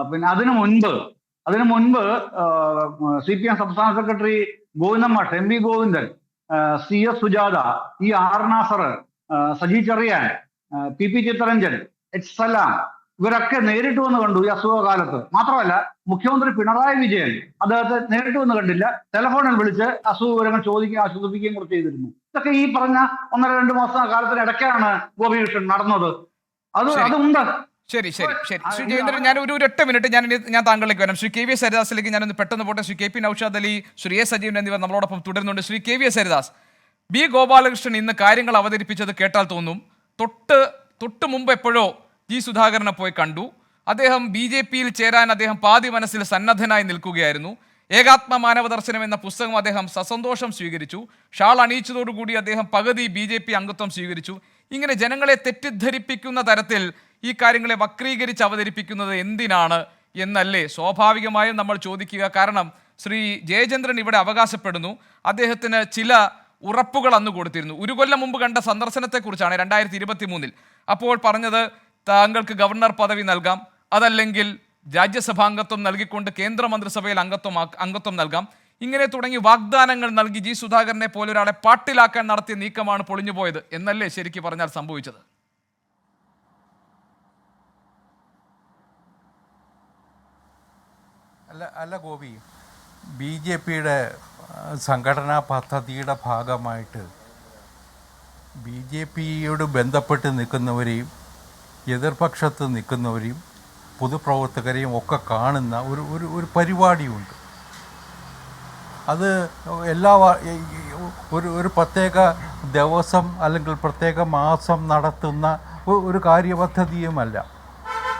പിന്നെ അതിനു മുൻപ് CPM സംസ്ഥാന സെക്രട്ടറി ഗോവിന്ദൻ മാഷ്, MP Govindan, CS Sujatha, R Nasar, Saji Cherian, PP Chittaranjan, സലാം, ഇവരൊക്കെ നേരിട്ട് വന്ന് കണ്ടു ഈ അസുഖകാലത്ത്. മാത്രമല്ല, മുഖ്യമന്ത്രി പിണറായി വിജയൻ അദ്ദേഹത്തെ നേരിട്ട് വന്ന് കണ്ടില്ല, ടെലിഫോണിൽ വിളിച്ച് അസുഖ വിവരങ്ങൾ ചോദിക്കുകയും ആശ്വസിപ്പിക്കുകയും കൂടെ ചെയ്തിരുന്നു. ഇതൊക്കെ ഈ പറഞ്ഞ 1-2 മാസം കാലത്തിന് ഇടയ്ക്കാണ് ഗോപികൃഷ്ണൻ നടന്നത്. അതുണ്ട്. ശരി. ശ്രീ ജയേന്ദ്രൻ, ഞാൻ ഒരു 8 മിനിറ്റ് ഞാൻ താങ്കളിലേക്ക് വരാം. ശ്രീ KVS ഹരിദാസിലേക്ക് ഞാനൊന്ന് പെട്ടെന്ന് പോട്ടെ. ശ്രീ KP നൗഷാദ് അലി, ശ്രീ A സജീവൻ എന്നിവർ നമ്മളോടൊപ്പം തുടരുന്നുണ്ട്. ശ്രീ KVS ഹരിദാസ്, B ഗോപാലകൃഷ്ണൻ ഇന്ന് കാര്യങ്ങൾ അവതരിപ്പിച്ചത് കേട്ടാൽ തോന്നും തൊട്ട് മുമ്പ് എപ്പോഴോ G സുധാകരനെ പോയി കണ്ടു. അദ്ദേഹം BJP-യിൽ ചേരാൻ അദ്ദേഹം പാതി മനസ്സിൽ സന്നദ്ധനായി നിൽക്കുകയായിരുന്നു. ഏകാത്മ മാനവ ദർശനം എന്ന പുസ്തകം അദ്ദേഹം സസന്തോഷം സ്വീകരിച്ചു. ഷാൾ അണിയിച്ചതോടുകൂടി അദ്ദേഹം പകുതി BJP അംഗത്വം സ്വീകരിച്ചു. ഇങ്ങനെ ജനങ്ങളെ തെറ്റിദ്ധരിപ്പിക്കുന്ന തരത്തിൽ ഈ കാര്യങ്ങളെ വക്രീകരിച്ച് അവതരിപ്പിക്കുന്നത് എന്തിനാണ് എന്നല്ലേ സ്വാഭാവികമായും നമ്മൾ ചോദിക്കുക. കാരണം ശ്രീ ജയചന്ദ്രൻ ഇവിടെ അവകാശപ്പെടുന്നു അദ്ദേഹത്തിന് ചില ഉറപ്പുകൾ അന്ന് കൊടുത്തിരുന്നു. 1 കൊല്ലം മുമ്പ് കണ്ട സന്ദർശനത്തെക്കുറിച്ചാണ്, 2023. അപ്പോൾ പറഞ്ഞത് താങ്കൾക്ക് ഗവർണർ പദവി നൽകാം, അതല്ലെങ്കിൽ രാജ്യസഭാംഗത്വം നൽകിക്കൊണ്ട് കേന്ദ്രമന്ത്രിസഭയിൽ അംഗത്വം നൽകാം. ഇങ്ങനെ തുടങ്ങി വാഗ്ദാനങ്ങൾ നൽകി G സുധാകരനെ പോലെ ഒരാളെ പാട്ടിലാക്കാൻ നടത്തിയ നീക്കമാണ് പൊളിഞ്ഞുപോയത് എന്നല്ലേ ശരിക്കും പറഞ്ഞാൽ സംഭവിച്ചത്? അല്ല ഗോപി, BJP-യുടെ സംഘടനാ പദ്ധതിയുടെ ഭാഗമായിട്ട് BJP-യോട് ബന്ധപ്പെട്ട് നിൽക്കുന്നവരെയും എതിർപക്ഷത്ത് നിൽക്കുന്നവരെയും പൊതുപ്രവർത്തകരെയും ഒക്കെ കാണുന്ന ഒരു പരിപാടിയുണ്ട്. അത് ഒരു പ്രത്യേക ദിവസം അല്ലെങ്കിൽ പ്രത്യേക മാസം നടത്തുന്ന ഒരു കാര്യപദ്ധതിയുമല്ല.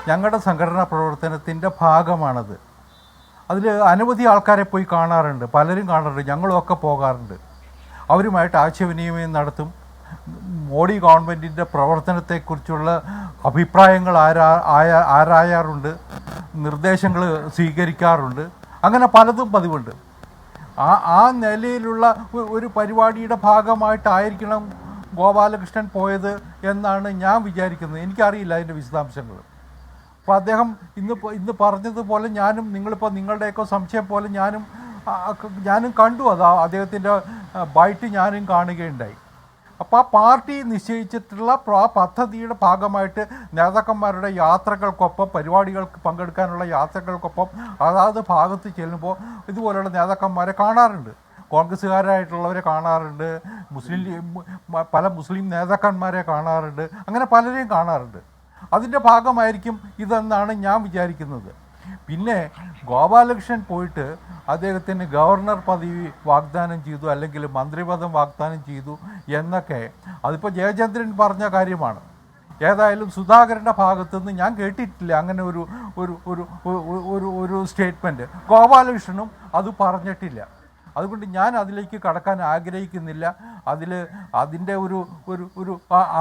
ഞങ്ങളുടെ സംഘടനാ പ്രവർത്തനത്തിൻ്റെ ഭാഗമാണത്. അതിൽ അനവധി ആൾക്കാരെ പോയി കാണാറുണ്ട്, പലരും കാണാറുണ്ട്, ഞങ്ങളുമൊക്കെ പോകാറുണ്ട്. അവരുമായിട്ട് ആശയവിനിമയം നടത്തും. മോഡി ഗവൺമെൻറ്റിൻ്റെ പ്രവർത്തനത്തെക്കുറിച്ചുള്ള അഭിപ്രായങ്ങൾ ആരായാറുണ്ട്, നിർദ്ദേശങ്ങൾ സ്വീകരിക്കാറുണ്ട്. അങ്ങനെ പലതും പതിവുണ്ട്. ആ നിലയിലുള്ള ഒരു പരിപാടിയുടെ ഭാഗമായിട്ടായിരിക്കണം ഗോപാലകൃഷ്ണൻ പോയത് എന്നാണ് ഞാൻ വിചാരിക്കുന്നത്. എനിക്കറിയില്ല അതിൻ്റെ വിശദാംശങ്ങൾ. അപ്പോൾ അദ്ദേഹം ഇന്ന് പറഞ്ഞതുപോലെ നിങ്ങളിപ്പോൾ നിങ്ങളുടെയൊക്കെ സംശയം പോലെ ഞാനും കണ്ടു. അദ്ദേഹത്തിൻ്റെ ബൈറ്റ് ഞാനും കാണുകയുണ്ടായി. അപ്പോൾ ആ പാർട്ടി നിശ്ചയിച്ചിട്ടുള്ള ആ പദ്ധതിയുടെ ഭാഗമായിട്ട് നേതാക്കന്മാരുടെ യാത്രകൾക്കൊപ്പം, പരിപാടികൾക്ക് പങ്കെടുക്കാനുള്ള യാത്രകൾക്കൊപ്പം അതാത് ഭാഗത്ത് ചെല്ലുമ്പോൾ ഇതുപോലെയുള്ള നേതാക്കന്മാരെ കാണാറുണ്ട്. കോൺഗ്രസ്സുകാരായിട്ടുള്ളവരെ കാണാറുണ്ട്, പല മുസ്ലിം നേതാക്കന്മാരെ കാണാറുണ്ട്, അങ്ങനെ പലരെയും കാണാറുണ്ട്. അതിൻ്റെ ഭാഗമായിരിക്കും ഇതെന്നാണ് ഞാൻ വിചാരിക്കുന്നത്. പിന്നെ ഗോപാലകൃഷ്ണൻ പോയിട്ട് അദ്ദേഹത്തിന് ഗവർണർ പദവി വാഗ്ദാനം ചെയ്തു, അല്ലെങ്കിൽ മന്ത്രിപദം വാഗ്ദാനം ചെയ്തു എന്നൊക്കെ അതിപ്പോൾ ജയചന്ദ്രൻ പറഞ്ഞ കാര്യമാണ്. ഏതായാലും സുധാകരൻ്റെ ഭാഗത്തുനിന്ന് ഞാൻ കേട്ടിട്ടില്ല അങ്ങനെ ഒരു സ്റ്റേറ്റ്മെൻറ്റ്. ഗോപാലകൃഷ്ണനും അത് പറഞ്ഞിട്ടില്ല. അതുകൊണ്ട് ഞാൻ അതിലേക്ക് കടക്കാൻ ആഗ്രഹിക്കുന്നില്ല. അതിൻ്റെ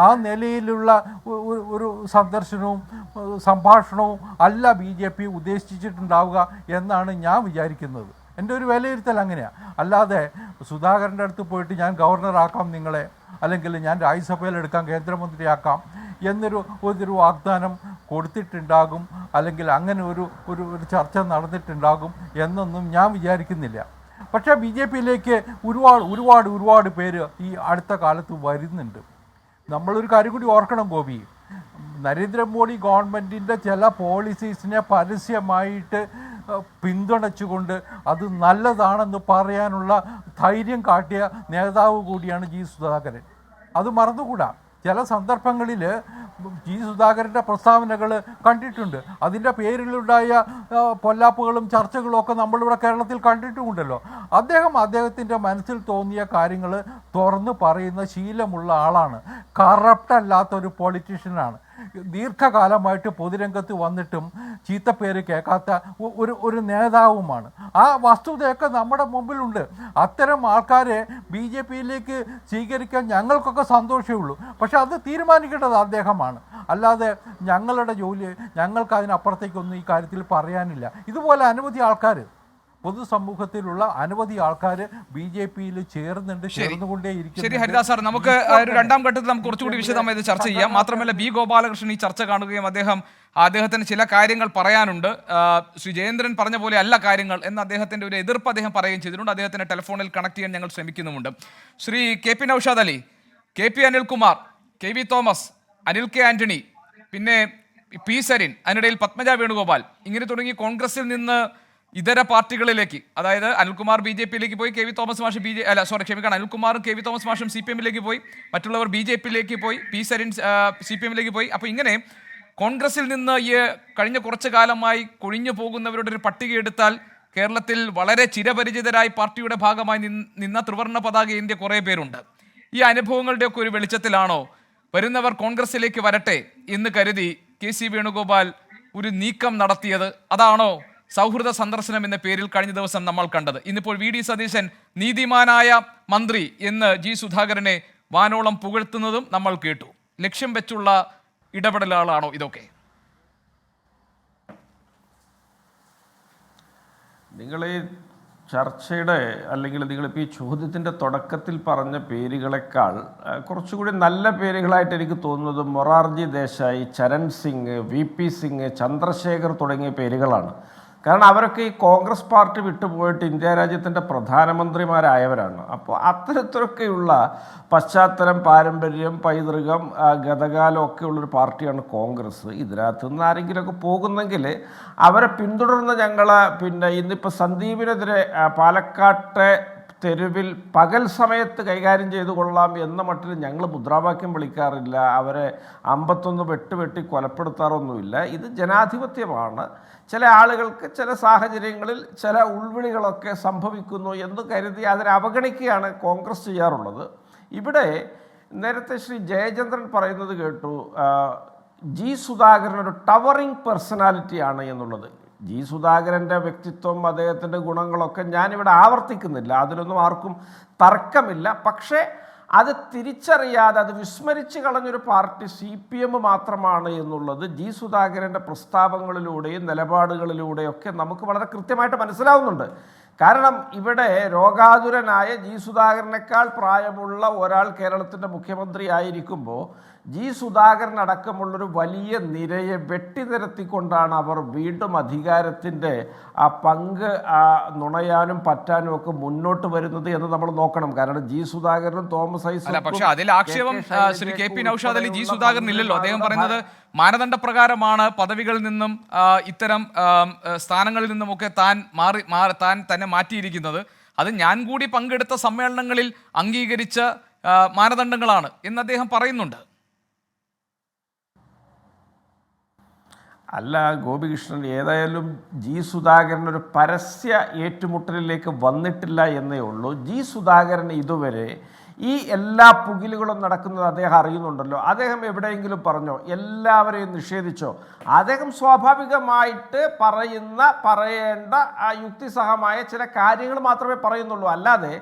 ആ നിലയിലുള്ള ഒരു സന്ദർശനവും സംഭാഷണവും അല്ല BJP ഉദ്ദേശിച്ചിട്ടുണ്ടാവുക എന്നാണ് ഞാൻ വിചാരിക്കുന്നത്. എൻ്റെ ഒരു വിലയിരുത്തൽ അങ്ങനെയാണ്. അല്ലാതെ സുധാകരൻ്റെ അടുത്ത് പോയിട്ട് ഞാൻ ഗവർണറാക്കാം നിങ്ങളെ, അല്ലെങ്കിൽ ഞാൻ രാജ്യസഭയിൽ എടുക്കാം, കേന്ദ്രമന്ത്രിയാക്കാം എന്നൊരു വാഗ്ദാനം കൊടുത്തിട്ടുണ്ടാകും, അല്ലെങ്കിൽ അങ്ങനെ ഒരു ചർച്ച നടന്നിട്ടുണ്ടാകും എന്നൊന്നും ഞാൻ വിചാരിക്കുന്നില്ല. പക്ഷേ BJP-യിലേക്ക് ഒരുപാട് പേര് ഈ അടുത്ത കാലത്ത് വരുന്നുണ്ട്. നമ്മളൊരു കാര്യം കൂടി ഓർക്കണം ഗോപി, നരേന്ദ്രമോദി ഗവൺമെൻറ്റിൻ്റെ ചില പോളിസീസിനെ പരസ്യമായിട്ട് പിന്തുണച്ചുകൊണ്ട് അത് നല്ലതാണെന്ന് പറയാനുള്ള ധൈര്യം കാട്ടിയ നേതാവ് കൂടിയാണ് ജി സുധാകരൻ. അത് മറന്നുകൂടാ. ചില സന്ദർഭങ്ങളിൽ ജി സുധാകരൻ്റെ പ്രസ്താവനകൾ കണ്ടിട്ടുണ്ട്. അതിൻ്റെ പേരിലുണ്ടായ പൊല്ലാപ്പുകളും ചർച്ചകളും ഒക്കെ നമ്മളിവിടെ കേരളത്തിൽ കണ്ടിട്ടുമുണ്ടല്ലോ. അദ്ദേഹത്തിൻ്റെ മനസ്സിൽ തോന്നിയ കാര്യങ്ങൾ തുറന്നു പറയുന്ന ശീലമുള്ള ആളാണ്. കറപ്റ്റല്ലാത്തൊരു പൊളിറ്റീഷ്യനാണ്. ദീർഘകാലമായിട്ട് പൊതുരംഗത്ത് വന്നിട്ടും ചീത്തപ്പേര് കേൾക്കാത്ത ഒരു നേതാവുമാണ്. ആ വസ്തുതയൊക്കെ നമ്മുടെ മുമ്പിലുണ്ട്. അത്തരം ആൾക്കാരെ BJPയിലേക്ക് സ്വീകരിക്കാൻ ഞങ്ങൾക്കൊക്കെ സന്തോഷമേ ഉള്ളൂ. പക്ഷെ അത് തീരുമാനിക്കേണ്ടത് അദ്ദേഹമാണ്. അല്ലാതെ ഞങ്ങളുടെ ജോലി, ഞങ്ങൾക്ക് അതിനപ്പുറത്തേക്കൊന്നും ഈ കാര്യത്തിൽ പറയാനില്ല. ഇതുപോലെ അനവധി ആൾക്കാർ, പൊതുസമൂഹത്തിലുള്ള അനവധി ആൾക്കാർ BJPയിൽ ചേർന്നുണ്ട്, ചേർന്നുകൊണ്ടേയിരിക്കും. ശരി ഹരിദാസ് സാർ, നമുക്ക് ഒരു രണ്ടാം ഘട്ടത്തിൽ നമുക്ക് കുറച്ചുകൂടി വിശദമായി ഇത് ചർച്ച ചെയ്യാം. മാത്രമല്ല B. ഗോപാലകൃഷ്ണൻ ഈ ചർച്ച കാണുകയും അദ്ദേഹത്തിന് ചില കാര്യങ്ങൾ പറയാനുണ്ട്. ശ്രീ ജയേന്ദ്രൻ പറഞ്ഞ പോലെ അല്ല കാര്യങ്ങൾ എന്ന് അദ്ദേഹത്തിന്റെ ഒരു എതിർപ്പ് അദ്ദേഹം പറയുകയും ചെയ്തിട്ടുണ്ട്. അദ്ദേഹത്തിന് ടെലിഫോണിൽ കണക്ട് ചെയ്യാൻ ഞങ്ങൾ ശ്രമിക്കുന്നുമുണ്ട്. Shri KP Naushad Ali, KP Anilkumar, KV Thomas, Anil K. Antony, പിന്നെ P. സരിൻ, അതിനിടയിൽ പത്മജ വേണുഗോപാൽ, ഇങ്ങനെ തുടങ്ങി കോൺഗ്രസിൽ നിന്ന് ഇതര പാർട്ടികളിലേക്ക്, അതായത് അനിൽകുമാർ BJPയിലേക്ക് പോയി, KV തോമസ് മാഷ് അനിൽകുമാറും KV തോമസ് മാഷും CPMലേക്ക് പോയി, മറ്റുള്ളവർ BJPയിലേക്ക് പോയി, P. സരിൻ CPMലേക്ക് പോയി. അപ്പോൾ ഇങ്ങനെ കോൺഗ്രസിൽ നിന്ന് ഈ കഴിഞ്ഞ കുറച്ചു കാലമായി കൊഴിഞ്ഞു പോകുന്നവരുടെ ഒരു പട്ടിക എടുത്താൽ കേരളത്തിൽ വളരെ ചിരപരിചിതരായി പാർട്ടിയുടെ ഭാഗമായി നിന്ന ത്രിവർണ്ണ പതാക ഏന്തിയ കുറേ പേരുണ്ട്. ഈ അനുഭവങ്ങളുടെയൊക്കെ ഒരു വെളിച്ചത്തിലാണോ വരുന്നവർ കോൺഗ്രസിലേക്ക് വരട്ടെ എന്ന് കരുതി KC വേണുഗോപാൽ ഒരു നീക്കം നടത്തിയത്? അതാണോ സൗഹൃദ സന്ദർശനം എന്ന പേരിൽ കഴിഞ്ഞ ദിവസം നമ്മൾ കണ്ടത്? ഇന്നിപ്പോൾ VD സതീശൻ നീതിമാനായ മന്ത്രി എന്ന് G. സുധാകരനെ വാനോളം പുകഴ്ത്തുന്നതും നമ്മൾ കേട്ടു. ലക്ഷ്യം വെച്ചുള്ള ഇടപെടലുകളാണോ ഇതൊക്കെ? നിങ്ങൾ ഈ ചർച്ചയുടെ അല്ലെങ്കിൽ നിങ്ങളിപ്പോൾ ഈ ചോദ്യത്തിൻ്റെ തുടക്കത്തിൽ പറഞ്ഞ പേരുകളെക്കാൾ കുറച്ചുകൂടി നല്ല പേരുകളായിട്ട് എനിക്ക് തോന്നുന്നത് മൊറാർജി ദേശായി, ചരൺ സിംഗ്, VP സിംഗ്, ചന്ദ്രശേഖർ തുടങ്ങിയ പേരുകളാണ്. കാരണം അവരൊക്കെ ഈ കോൺഗ്രസ് പാർട്ടി വിട്ടുപോയിട്ട് ഇന്ത്യ രാജ്യത്തിൻ്റെ പ്രധാനമന്ത്രിമാരായവരാണ്. അപ്പോൾ അത്തരത്തിലൊക്കെയുള്ള പശ്ചാത്തലം, പാരമ്പര്യം, പൈതൃകം, ഗതകാലം ഒക്കെ ഉള്ളൊരു പാർട്ടിയാണ് കോൺഗ്രസ്. ഇതിനകത്ത് നിന്ന് ആരെങ്കിലുമൊക്കെ പോകുന്നെങ്കിൽ അവരെ പിന്തുടർന്ന് ഞങ്ങൾ ഇന്നിപ്പോൾ സന്ദീപിനെതിരെ പാലക്കാട്ടെ തെരുവിൽ പകൽ സമയത്ത് കൈകാര്യം ചെയ്തു കൊള്ളാം എന്ന മട്ടിൽ ഞങ്ങൾ മുദ്രാവാക്യം വിളിക്കാറില്ല. അവരെ 51 വെട്ടി കൊലപ്പെടുത്താറൊന്നുമില്ല. ഇത് ജനാധിപത്യമാണ്. ചില ആളുകൾക്ക് ചില സാഹചര്യങ്ങളിൽ ചില ഉൾവിളികളൊക്കെ സംഭവിക്കുന്നു എന്ന് കരുതി അതിനെ അവഗണിക്കുകയാണ് കോൺഗ്രസ് ചെയ്യാറുള്ളത്. ഇവിടെ നേരത്തെ ശ്രീ ജയചന്ദ്രൻ പറയുന്നത് കേട്ടു, G. സുധാകരൻ ഒരു ടവറിങ് പേഴ്സണാലിറ്റിയാണ് എന്നുള്ളത്. G. സുധാകരൻ്റെ വ്യക്തിത്വം, അദ്ദേഹത്തിൻ്റെ ഗുണങ്ങളൊക്കെ ഞാനിവിടെ ആവർത്തിക്കുന്നില്ല, അതിലൊന്നും ആർക്കും തർക്കമില്ല. പക്ഷേ അത് തിരിച്ചറിയാതെ അത് വിസ്മരിച്ച് കളഞ്ഞൊരു പാർട്ടി CPM മാത്രമാണ് എന്നുള്ളത് G. സുധാകരൻ്റെ പ്രസ്താവങ്ങളിലൂടെയും നിലപാടുകളിലൂടെയൊക്കെ നമുക്ക് വളരെ കൃത്യമായിട്ട് മനസ്സിലാവുന്നുണ്ട്. കാരണം ഇവിടെ രോഗാതുരനായ G. സുധാകരനേക്കാൾ പ്രായമുള്ള ഒരാൾ കേരളത്തിൻ്റെ മുഖ്യമന്ത്രി ആയിരിക്കുമ്പോൾ G. സുധാകരൻ അടക്കമുള്ളൊരു വലിയ നിരയെ വെട്ടിനിരത്തിക്കൊണ്ടാണ് അവർ വീണ്ടും അധികാരത്തിൻ്റെ ആ പങ്ക് നുണയാനും പറ്റാനും ഒക്കെ മുന്നോട്ട് വരുന്നത് എന്ന് നമ്മൾ നോക്കണം. കാരണം G. സുധാകരനും തോമസ് ഐസക്കും, പക്ഷേ അതിൽ ആക്ഷേപം ശ്രീ KP നൗഷാദ് അലി G. സുധാകരൻ ഇല്ലല്ലോ. അദ്ദേഹം പറയുന്നത് മാനദണ്ഡ പ്രകാരമാണ് പദവികളിൽ നിന്നും ഇത്തരം സ്ഥാനങ്ങളിൽ നിന്നുമൊക്കെ താൻ തന്നെ മാറ്റിയിരിക്കുന്നത്. അത് ഞാൻ കൂടി പങ്കെടുത്ത സമ്മേളനങ്ങളിൽ അംഗീകരിച്ച മാനദണ്ഡങ്ങളാണ് എന്ന് അദ്ദേഹം പറയുന്നുണ്ട്. അല്ല ഗോപികൃഷ്ണൻ, ഏതായാലും G. സുധാകരൻ ഒരു പരസ്യ ഏറ്റുമുട്ടലിലേക്ക് വന്നിട്ടില്ല എന്നേ ഉള്ളൂ. G. സുധാകരൻ ഇതുവരെ ഈ എല്ലാ പുകിലുകളും നടക്കുന്നത് അദ്ദേഹം അറിയുന്നുണ്ടല്ലോ. അദ്ദേഹം എവിടെയെങ്കിലും പറഞ്ഞോ? എല്ലാവരെയും നിഷേധിച്ചോ? അദ്ദേഹം സ്വാഭാവികമായിട്ട് പറയേണ്ട യുക്തിസഹമായ ചില കാര്യങ്ങൾ മാത്രമേ പറയുന്നുള്ളൂ. അല്ലാതെ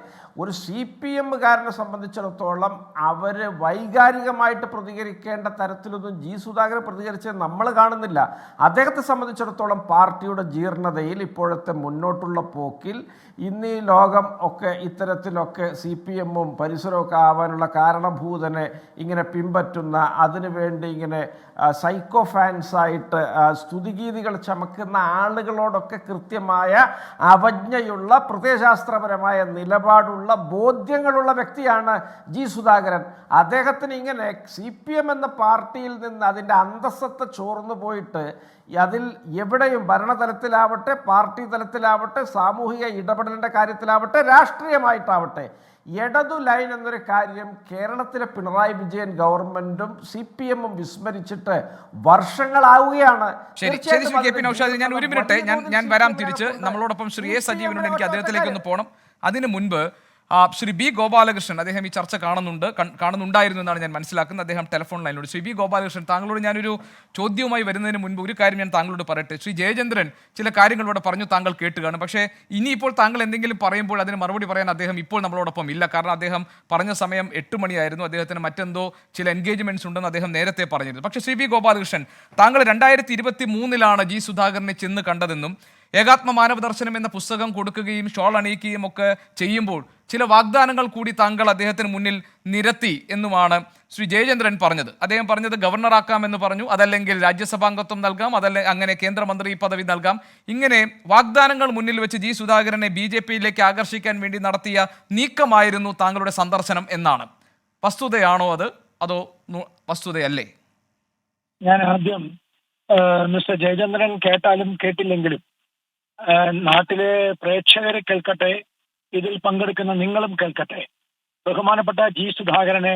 ഒരു CPMകാരനെ സംബന്ധിച്ചിടത്തോളം അവർ വൈകാരികമായിട്ട് പ്രതികരിക്കേണ്ട തരത്തിലൊന്നും G. സുധാകരൻ പ്രതികരിച്ചത് നമ്മൾ കാണുന്നില്ല. അദ്ദേഹത്തെ സംബന്ധിച്ചിടത്തോളം പാർട്ടിയുടെ ജീർണതയിൽ, ഇപ്പോഴത്തെ മുന്നോട്ടുള്ള പോക്കിൽ, ഇന്ന് ഈ ലോകം ഒക്കെ ഇത്തരത്തിലൊക്കെ CPMഉം പരിസരവും ക്യാൻസറൊക്കെ ആവാനുള്ള കാരണഭൂതനെ ഇങ്ങനെ പിൻപറ്റുന്ന, അതിനുവേണ്ടി ഇങ്ങനെ സൈക്കോ ഫാൻസായിട്ട് സ്തുതിഗീതികൾ ചമക്കുന്ന ആളുകളോടൊക്കെ കൃത്യമായ അവജ്ഞയുള്ള പ്രത്യയശാസ്ത്രപരമായ നിലപാടുള്ള ബോധ്യങ്ങളുള്ള വ്യക്തിയാണ് ജി സുധാകരൻ. അദ്ദേഹത്തിന് ഇങ്ങനെ CPM എന്ന പാർട്ടിയിൽ നിന്ന് അതിൻ്റെ അന്തസ്സത്തെ ചോർന്നു പോയിട്ട് അതിൽ എവിടെയും ഭരണതലത്തിലാവട്ടെ, പാർട്ടി തലത്തിലാവട്ടെ, സാമൂഹിക ഇടപെടലിൻ്റെ കാര്യത്തിലാവട്ടെ, രാഷ്ട്രീയമായിട്ടാവട്ടെ, ഇടതു ലൈൻ എന്നൊരു കാര്യം കേരളത്തിലെ പിണറായി വിജയൻ ഗവൺമെന്റും CPM-ഉം വിസ്മരിച്ചിട്ട് വർഷങ്ങളാവുകയാണ്. ശരി ശരി ശ്രീ KP നൗഷാദ്, ഞാൻ ഒരു മിനിറ്റ് ഞാൻ വരാം തിരിച്ച്. നമ്മളോടൊപ്പം ശ്രീ A സജീവനുണ്ട്, എനിക്ക് അദ്ദേഹത്തിലേക്ക് ഒന്ന് പോകണം. അതിനു മുൻപ് ശ്രീ B ഗോപാലകൃഷ്ണൻ, അദ്ദേഹം ഈ ചർച്ച കാണുന്നുണ്ടായിരുന്നു എന്നാണ് ഞാൻ മനസ്സിലാക്കുന്നത്. അദ്ദേഹം ടെലിഫോൺ ലൈനിലൂടെ. ശ്രീ B ഗോപാലകൃഷ്ണൻ, താങ്കളോട് ഞാനൊരു ചോദ്യവുമായി വരുന്നതിന് മുൻപ് ഒരു കാര്യം ഞാൻ താങ്കളോട് പറയട്ടെ. ശ്രീ ജയചന്ദ്രൻ ചില കാര്യങ്ങൾ ഇവിടെ പറഞ്ഞു, താങ്കൾ കേട്ട് കാണും. പക്ഷേ ഇനിയിപ്പോൾ താങ്കൾ എന്തെങ്കിലും പറയുമ്പോൾ അതിന് മറുപടി പറയാൻ അദ്ദേഹം ഇപ്പോൾ നമ്മളോടൊപ്പം ഇല്ല. കാരണം അദ്ദേഹം പറഞ്ഞ സമയം 8 മണിയായിരുന്നു. അദ്ദേഹത്തിന് മറ്റെന്തോ ചില എൻഗേജ്മെന്റ്സ് ഉണ്ടെന്ന് അദ്ദേഹം നേരത്തെ പറഞ്ഞിരുന്നു. പക്ഷേ ശ്രീ B ഗോപാലകൃഷ്ണൻ, താങ്കൾ 2023 ജി സുധാകരനെ ചെന്ന് കണ്ടതെന്നും ഏകാത്മ മാനവ ദർശനം എന്ന പുസ്തകം കൊടുക്കുകയും ഷോൾ അണിയിക്കുകയും ഒക്കെ ചെയ്യുമ്പോൾ ചില വാഗ്ദാനങ്ങൾ കൂടി താങ്കൾ അദ്ദേഹത്തിന് മുന്നിൽ നിരത്തി എന്നുമാണ് ശ്രീ ജയചന്ദ്രൻ പറഞ്ഞത്. അദ്ദേഹം പറഞ്ഞത് ഗവർണറാക്കാമെന്ന് പറഞ്ഞു, അതല്ലെങ്കിൽ രാജ്യസഭാംഗത്വം നൽകാം, അതല്ലെങ്കിൽ അങ്ങനെ കേന്ദ്രമന്ത്രി പദവി നൽകാം. ഇങ്ങനെ വാഗ്ദാനങ്ങൾ മുന്നിൽ വെച്ച് ജി സുധാകരനെ BJP-യിലേക്ക് ആകർഷിക്കാൻ വേണ്ടി നടത്തിയ നീക്കമായിരുന്നു താങ്കളുടെ സന്ദർശനം എന്നാണ്. വസ്തുതയാണോ അത്, അതോ വസ്തുതയല്ലേ? ഞാൻ ആദ്യം മിസ്റ്റർ ജയചന്ദ്രൻ കേട്ടാലും കേട്ടില്ലെങ്കിലും നാട്ടിലെ പ്രേക്ഷകരെ കേൾക്കട്ടെ, ഇതിൽ പങ്കെടുക്കുന്ന നിങ്ങളും കേൾക്കട്ടെ. ബഹുമാനപ്പെട്ട ജി സുധാകരനെ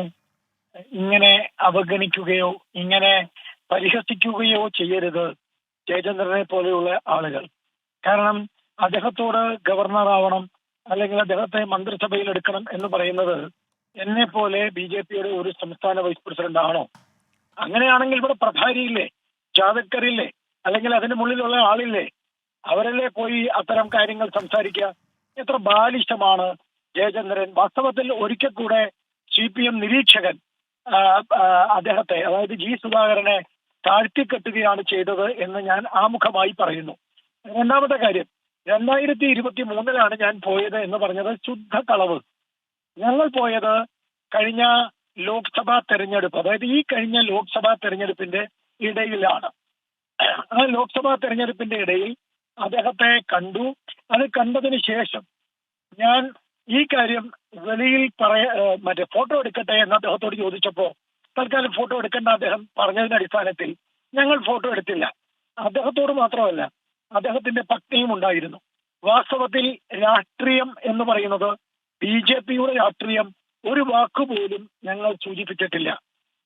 ഇങ്ങനെ അവഗണിക്കുകയോ ഇങ്ങനെ പരിഹസിക്കുകയോ ചെയ്യരുത് ജയചന്ദ്രനെ പോലെയുള്ള ആളുകൾ. കാരണം അദ്ദേഹത്തോട് ഗവർണർ ആവണം അല്ലെങ്കിൽ അദ്ദേഹത്തെ മന്ത്രിസഭയിൽ എടുക്കണം എന്ന് പറയുന്നത് എന്നെ പോലെ BJP-യുടെ ഒരു സംസ്ഥാന വൈസ് പ്രസിഡന്റ് ആണോ? അങ്ങനെയാണെങ്കിൽ ഇവിടെ പ്രധാനിയില്ലേ, ജാവദ്കറില്ലേ, അല്ലെങ്കിൽ അതിന് മുകളിലുള്ള ആളില്ലേ? അവരല്ലേ പോയി അത്തരം കാര്യങ്ങൾ സംസാരിക്കുക? എത്ര ബാലിശമാണ് ജയചന്ദ്രൻ. വാസ്തവത്തിൽ ഒരിക്കൽ കൂടെ CPM നിരീക്ഷകൻ അദ്ദേഹത്തെ, അതായത് ജി സുധാകരനെ താഴ്ത്തിക്കെട്ടുകയാണ് ചെയ്തത് എന്ന് ഞാൻ ആമുഖമായി പറയുന്നു. രണ്ടാമത്തെ കാര്യം, 2023 ഞാൻ പോയത് എന്ന് പറഞ്ഞത് ശുദ്ധ കളവ്. ഞങ്ങൾ പോയത് കഴിഞ്ഞ ലോക്സഭാ തെരഞ്ഞെടുപ്പ്, അതായത് ഈ കഴിഞ്ഞ ലോക്സഭാ തെരഞ്ഞെടുപ്പിന്റെ ഇടയിലാണ്. ആ ലോക്സഭാ തെരഞ്ഞെടുപ്പിന്റെ ഇടയിൽ അദ്ദേഹത്തെ കണ്ടു. അത് കണ്ടതിന് ശേഷം ഞാൻ ഈ കാര്യം വെളിയിൽ മറ്റേ ഫോട്ടോ എടുക്കട്ടെ എന്ന് അദ്ദേഹത്തോട് ചോദിച്ചപ്പോ തൽക്കാലം ഫോട്ടോ എടുക്കേണ്ട അദ്ദേഹം പറഞ്ഞതിന്റെ അടിസ്ഥാനത്തിൽ ഞങ്ങൾ ഫോട്ടോ എടുത്തില്ല. അദ്ദേഹത്തോട് മാത്രമല്ല, അദ്ദേഹത്തിന്റെ പത്നിയും ഉണ്ടായിരുന്നു. വാസ്തവത്തിൽ രാഷ്ട്രീയം എന്ന് പറയുന്നത് BJP-യുടെ രാഷ്ട്രീയം ഒരു വാക്കുപോലും ഞങ്ങൾ സൂചിപ്പിച്ചിട്ടില്ല.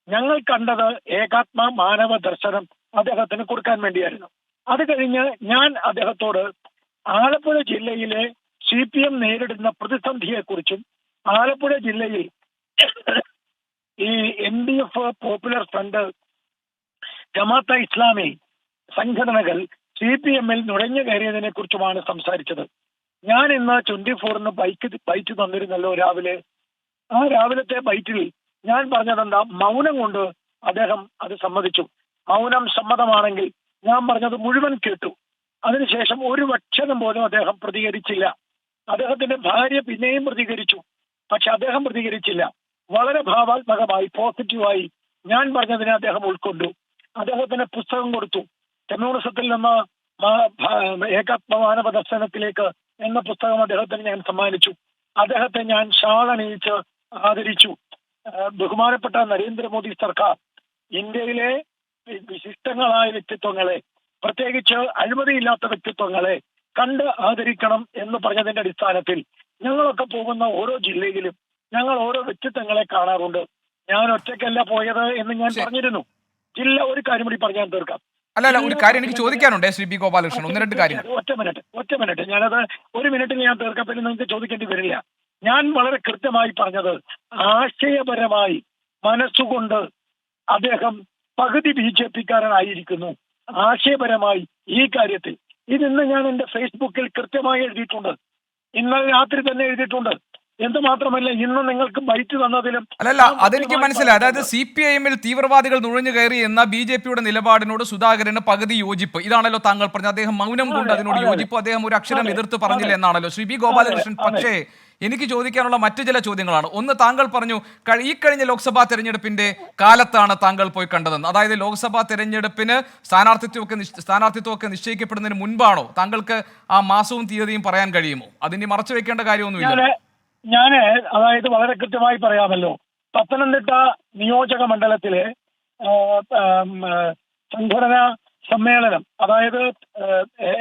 ഞങ്ങൾ കണ്ടത് ഏകാത്മ മാനവ ദർശനം അദ്ദേഹത്തിന് കൊടുക്കാൻ വേണ്ടിയായിരുന്നു. അത് കഴിഞ്ഞ് ഞാൻ അദ്ദേഹത്തോട് ആലപ്പുഴ ജില്ലയിലെ CPM നേരിടുന്ന പ്രതിസന്ധിയെക്കുറിച്ചും ആലപ്പുഴ ജില്ലയിൽ ഈ NDF popular front, Jamaat-e Islami സംഘടനകൾ CPM-ൽ നുഴഞ്ഞു കയറിയതിനെ കുറിച്ചുമാണ് സംസാരിച്ചത്. ഞാൻ ഇന്ന് 24-ന് ബൈറ്റ് തന്നിരുന്നല്ലോ രാവിലെ. ആ രാവിലത്തെ ബൈറ്റിൽ ഞാൻ പറഞ്ഞതെന്താ, മൗനം കൊണ്ട് അദ്ദേഹം അത് സമ്മതിച്ചു. മൗനം സമ്മതമാണെങ്കിൽ ഞാൻ പറഞ്ഞത് മുഴുവൻ കേട്ടു. അതിനുശേഷം ഒരു അക്ഷരം പോലും അദ്ദേഹം പ്രതികരിച്ചില്ല. അദ്ദേഹത്തിന്റെ ഭാര്യ പിന്നെയും പ്രതികരിച്ചു, പക്ഷെ അദ്ദേഹം പ്രതികരിച്ചില്ല. വളരെ ഭാവാത്മകമായി പോസിറ്റീവായി ഞാൻ പറഞ്ഞതിനെ അദ്ദേഹം ഉൾക്കൊണ്ടു. അദ്ദേഹത്തിന് പുസ്തകം കൊടുത്തു. കമ്മ്യൂണിസത്തിൽ നിന്ന് ഏകാത്മ മാനവ ദർശനത്തിലേക്ക് എന്ന പുസ്തകം അദ്ദേഹത്തിന് ഞാൻ സമ്മാനിച്ചു. അദ്ദേഹത്തെ ഞാൻ ഷാൾ അണിയിച്ച് ആദരിച്ചു. ബഹുമാനപ്പെട്ട നരേന്ദ്രമോദി സർക്കാർ ഇന്ത്യയിലെ വിശിഷ്ടങ്ങളായ വ്യക്തിത്വങ്ങളെ, പ്രത്യേകിച്ച് അഴിമതിയില്ലാത്ത വ്യക്തിത്വങ്ങളെ കണ്ട് ആദരിക്കണം എന്ന് പറഞ്ഞതിന്റെ അടിസ്ഥാനത്തിൽ ഞങ്ങളൊക്കെ പോകുന്ന ഓരോ ജില്ലയിലും ഞങ്ങൾ ഓരോ വ്യക്തിത്വങ്ങളെ കാണാറുണ്ട്. ഞാൻ ഒറ്റയ്ക്കല്ല പോയത് എന്ന് ഞാൻ പറഞ്ഞിരുന്നു. ജില്ല, ഒരു കാര്യം കൂടി പറഞ്ഞാൽ തീർക്കാം. അല്ല, ഒരു കാര്യം എനിക്ക് ചോദിക്കാനുണ്ട് ശ്രീ B ഗോപാലകൃഷ്ണൻ, 1-2 കാര്യങ്ങൾ. ഒറ്റ മിനിറ്റ് ഞാനത് 1 മിനിറ്റിൽ ഞാൻ തീർക്കാം, പിന്നെ നിങ്ങൾക്ക് ചോദിക്കേണ്ടി വരില്ല. ഞാൻ വളരെ കൃത്യമായി പറഞ്ഞത്, ആശയപരമായി മനസ്സുകൊണ്ട് അദ്ദേഹം പകുതി BJP-കാരനായിരിക്കുന്നു. ആശയപരമായി ഈ കാര്യത്തിൽ ഇതിന്ന് ഞാൻ എന്റെ ഫേസ്ബുക്കിൽ കൃത്യമായി എഴുതിയിട്ടുണ്ട്. ഇന്നലെ രാത്രി തന്നെ എഴുതിയിട്ടുണ്ട്. എന്ത് മാത്രമല്ല, ഇന്ന് നിങ്ങൾക്ക് ബൈറ്റ് തന്നതിലും അല്ലല്ല, അതെനിക്ക് മനസ്സിലായി. അതായത് CPIM-ൽ തീവ്രവാദികൾ നുഴഞ്ഞു കയറി എന്ന BJP-യുടെ നിലപാടിനോട് സുധാകരന് പകുതി യോജിപ്പ്, ഇതാണല്ലോ താങ്കൾ പറഞ്ഞത്. അദ്ദേഹം മൗനം കൊണ്ട് അതിനോട് യോജിപ്പ്, അദ്ദേഹം ഒരു അക്ഷരം എതിർത്ത് പറഞ്ഞില്ല എന്നാണല്ലോ ശ്രീ B ഗോപാലകൃഷ്ണൻ. പക്ഷേ എനിക്ക് ചോദിക്കാനുള്ള മറ്റു ചില ചോദ്യങ്ങളാണ്. ഒന്ന്, താങ്കൾ പറഞ്ഞു ഈ കഴിഞ്ഞ ലോക്സഭാ തെരഞ്ഞെടുപ്പിന്റെ കാലത്താണ് താങ്കൾ പോയി കണ്ടതെന്ന്. അതായത് ലോക്സഭാ തെരഞ്ഞെടുപ്പിന് സ്ഥാനാർത്ഥിത്വമൊക്കെ നിശ്ചയിക്കപ്പെടുന്നതിന് മുൻപാണോ? താങ്കൾക്ക് ആ മാസവും തീയതിയും പറയാൻ കഴിയുമോ? അതിന് മറച്ചു വെക്കേണ്ട കാര്യമൊന്നുമില്ല. ഞാന് അതായത് വളരെ കൃത്യമായി പറയാമല്ലോ. പത്തനംതിട്ട നിയോജക മണ്ഡലത്തിലെ സംഘടനാ സമ്മേളനം, അതായത്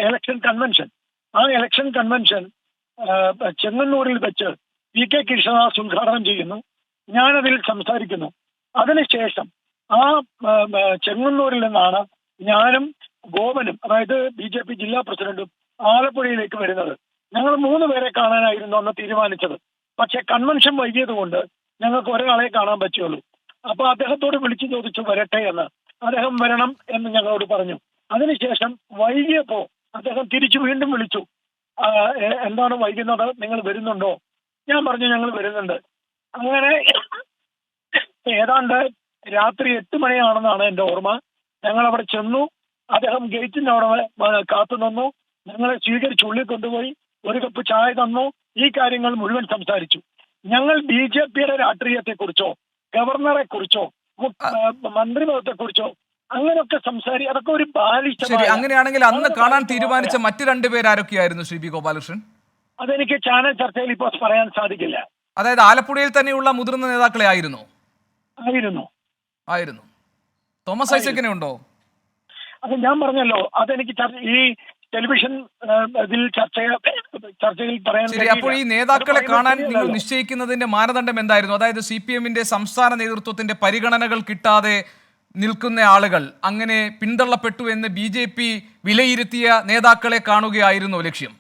ഇലക്ഷൻ കൺവെൻഷൻ, ആ ഇലക്ഷൻ കൺവെൻഷൻ ചെങ്ങന്നൂരിൽ വെച്ച് പി കെ കൃഷ്ണദാസ് ഉദ്ഘാടനം ചെയ്യുന്നു. ഞാനതിൽ സംസാരിക്കുന്നു. അതിനുശേഷം ആ ചെങ്ങന്നൂരിൽ നിന്നാണ് ഞാനും ഗോപനും, അതായത് BJP ജില്ലാ പ്രസിഡന്റും ആലപ്പുഴയിലേക്ക് വരുന്നത്. ഞങ്ങൾ 3 പേരെ കാണാനായിരുന്നു അന്ന് തീരുമാനിച്ചത്. പക്ഷെ കൺവെൻഷൻ വൈകിയതുകൊണ്ട് ഞങ്ങൾക്ക് ഒരാളെ കാണാൻ പറ്റുള്ളൂ. അപ്പൊ അദ്ദേഹത്തോട് വിളിച്ചു ചോദിച്ചു വരട്ടെ എന്ന്. അദ്ദേഹം വരണം എന്ന് ഞങ്ങളോട് പറഞ്ഞു. അതിനുശേഷം വൈകിയപ്പോ അദ്ദേഹം തിരിച്ചു വീണ്ടും വിളിച്ചു. എന്താണ് വൈകുന്നത്, നിങ്ങൾ വരുന്നുണ്ടോ? ഞാൻ പറഞ്ഞു ഞങ്ങൾ വരുന്നുണ്ട്. അങ്ങനെ ഏതാണ്ട് രാത്രി 8 മണിയാണെന്നാണ് എൻ്റെ ഓർമ്മ. ഞങ്ങൾ അവിടെ ചെന്നു. അദ്ദേഹം ഗേറ്റിന്റെ അവിടെ കാത്തു നിന്നു. ഞങ്ങളെ സ്വീകരിച്ച് ഉള്ളിൽ കൊണ്ടുപോയി 1 കപ്പ് ചായ തന്നു. ഈ കാര്യങ്ങൾ മുഴുവൻ സംസാരിച്ചു. ഞങ്ങൾ BJPയുടെ രാഷ്ട്രീയത്തെക്കുറിച്ചോ ഗവർണറെ കുറിച്ചോ മന്ത്രിപദത്തെക്കുറിച്ചോ അങ്ങനെയൊക്കെ അതൊക്കെ ഒരു ശരി, അങ്ങനെയാണെങ്കിൽ അന്ന് കാണാൻ തീരുമാനിച്ച മറ്റു 2 പേരാരൊക്കെയായിരുന്നു ശ്രീ പി ഗോപാലകൃഷ്ണൻ? അതെനിക്ക് ചാനൽ ചർച്ചയിൽ ഇപ്പോൾ പറയാൻ സാധിക്കില്ല. അതായത് ആലപ്പുഴയിൽ തന്നെയുള്ള മുതിർന്ന നേതാക്കളെ ആയിരുന്നു? തോമസ് ഐസക്കിനെ ഉണ്ടോ? അത് ഞാൻ പറഞ്ഞല്ലോ, അതെനിക്ക് ഈ ടെലിവിഷൻ ഇതിൽ ചർച്ചയിൽ പറയാൻ. ശരി, അപ്പോൾ ഈ നേതാക്കളെ കാണാൻ നിങ്ങൾ നിശ്ചയിക്കുന്നതിന്റെ മാനദണ്ഡം എന്തായിരുന്നു? അതായത് CPM-ന്റെ സംസ്ഥാന നേതൃത്വത്തിന്റെ പരിഗണനകൾ കിട്ടാതെ നിൽക്കുന്ന ആളുകൾ, അങ്ങനെ പിന്തള്ളപ്പെട്ടു എന്ന് BJP വിലയിരുത്തിയ നേതാക്കളെ കാണുകയായിരുന്നോ ലക്ഷ്യം?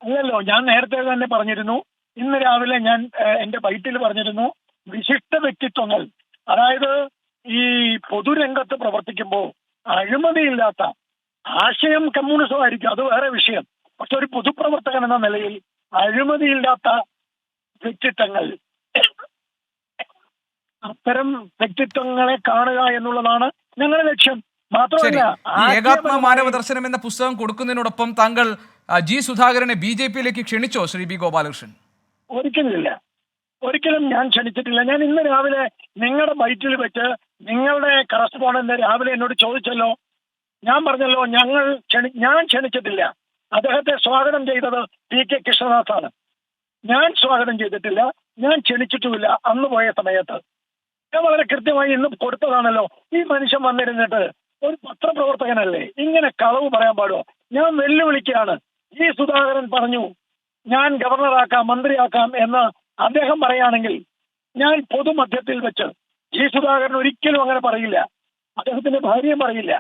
അല്ലല്ലോ, ഞാൻ നേരത്തെ തന്നെ പറഞ്ഞിരുന്നു. ഇന്ന് രാവിലെ ഞാൻ എന്റെ ബൈറ്റിൽ പറഞ്ഞിരുന്നു, വിശിഷ്ട വ്യക്തിത്വങ്ങൾ, അതായത് ഈ പൊതുരംഗത്ത് പ്രവർത്തിക്കുമ്പോൾ അഴിമതിയില്ലാത്ത, ആശയം കമ്മ്യൂണിസം ആയിരിക്കും, അത് വേറെ വിഷയം. പക്ഷെ ഒരു പൊതുപ്രവർത്തകൻ എന്ന നിലയിൽ അഴിമതിയില്ലാത്ത വ്യക്തിത്വങ്ങൾ, അത്തരം വ്യക്തിത്വങ്ങളെ കാണുക എന്നുള്ളതാണ് ഞങ്ങളുടെ ലക്ഷ്യം. മാത്രമല്ല, ഏകാത്മ മാനവ ദർശനം എന്ന പുസ്തകം കൊടുക്കുന്നതിനോടൊപ്പം താങ്കൾ G. സുധാകരനെ BJP-യിലേക്ക് ക്ഷണിച്ചോ ശ്രീ പി ഗോപാലകൃഷ്ണൻ? ഒരിക്കലും ഞാൻ ക്ഷണിച്ചിട്ടില്ല. ഞാൻ ഇന്ന് രാവിലെ നിങ്ങളുടെ ബൈറ്റിൽ വെച്ച് നിങ്ങളുടെ കറസ്പോണ്ടന്റ് രാവിലെ എന്നോട് ചോദിച്ചല്ലോ. ഞാൻ പറഞ്ഞല്ലോ ഞാൻ ക്ഷണിച്ചിട്ടില്ല. അദ്ദേഹത്തെ സ്വാഗതം ചെയ്തത് പി കെ കൃഷ്ണദാസാണ്. ഞാൻ സ്വാഗതം ചെയ്തിട്ടില്ല, ഞാൻ ക്ഷണിച്ചിട്ടുമില്ല അന്ന് പോയ സമയത്ത്. ഞാൻ വളരെ കൃത്യമായി ഇന്ന് കൊടുത്തതാണല്ലോ. ഈ മനുഷ്യൻ വന്നിരുന്നിട്ട് ഒരു പത്രപ്രവർത്തകനല്ലേ, ഇങ്ങനെ കളവ് പറയാൻ പാടുമോ? ഞാൻ വെല്ലുവിളിക്കുകയാണ്. ഈ സുധാകരൻ പറഞ്ഞു ഞാൻ ഗവർണറാക്കാം, മന്ത്രിയാക്കാം എന്ന് അദ്ദേഹം പറയുകയാണെങ്കിൽ ഞാൻ പൊതുമധ്യത്തിൽ വെച്ച് ഈ സുധാകരൻ ഒരിക്കലും അങ്ങനെ പറയില്ല, അദ്ദേഹത്തിന്റെ ഭാര്യയും പറയില്ല.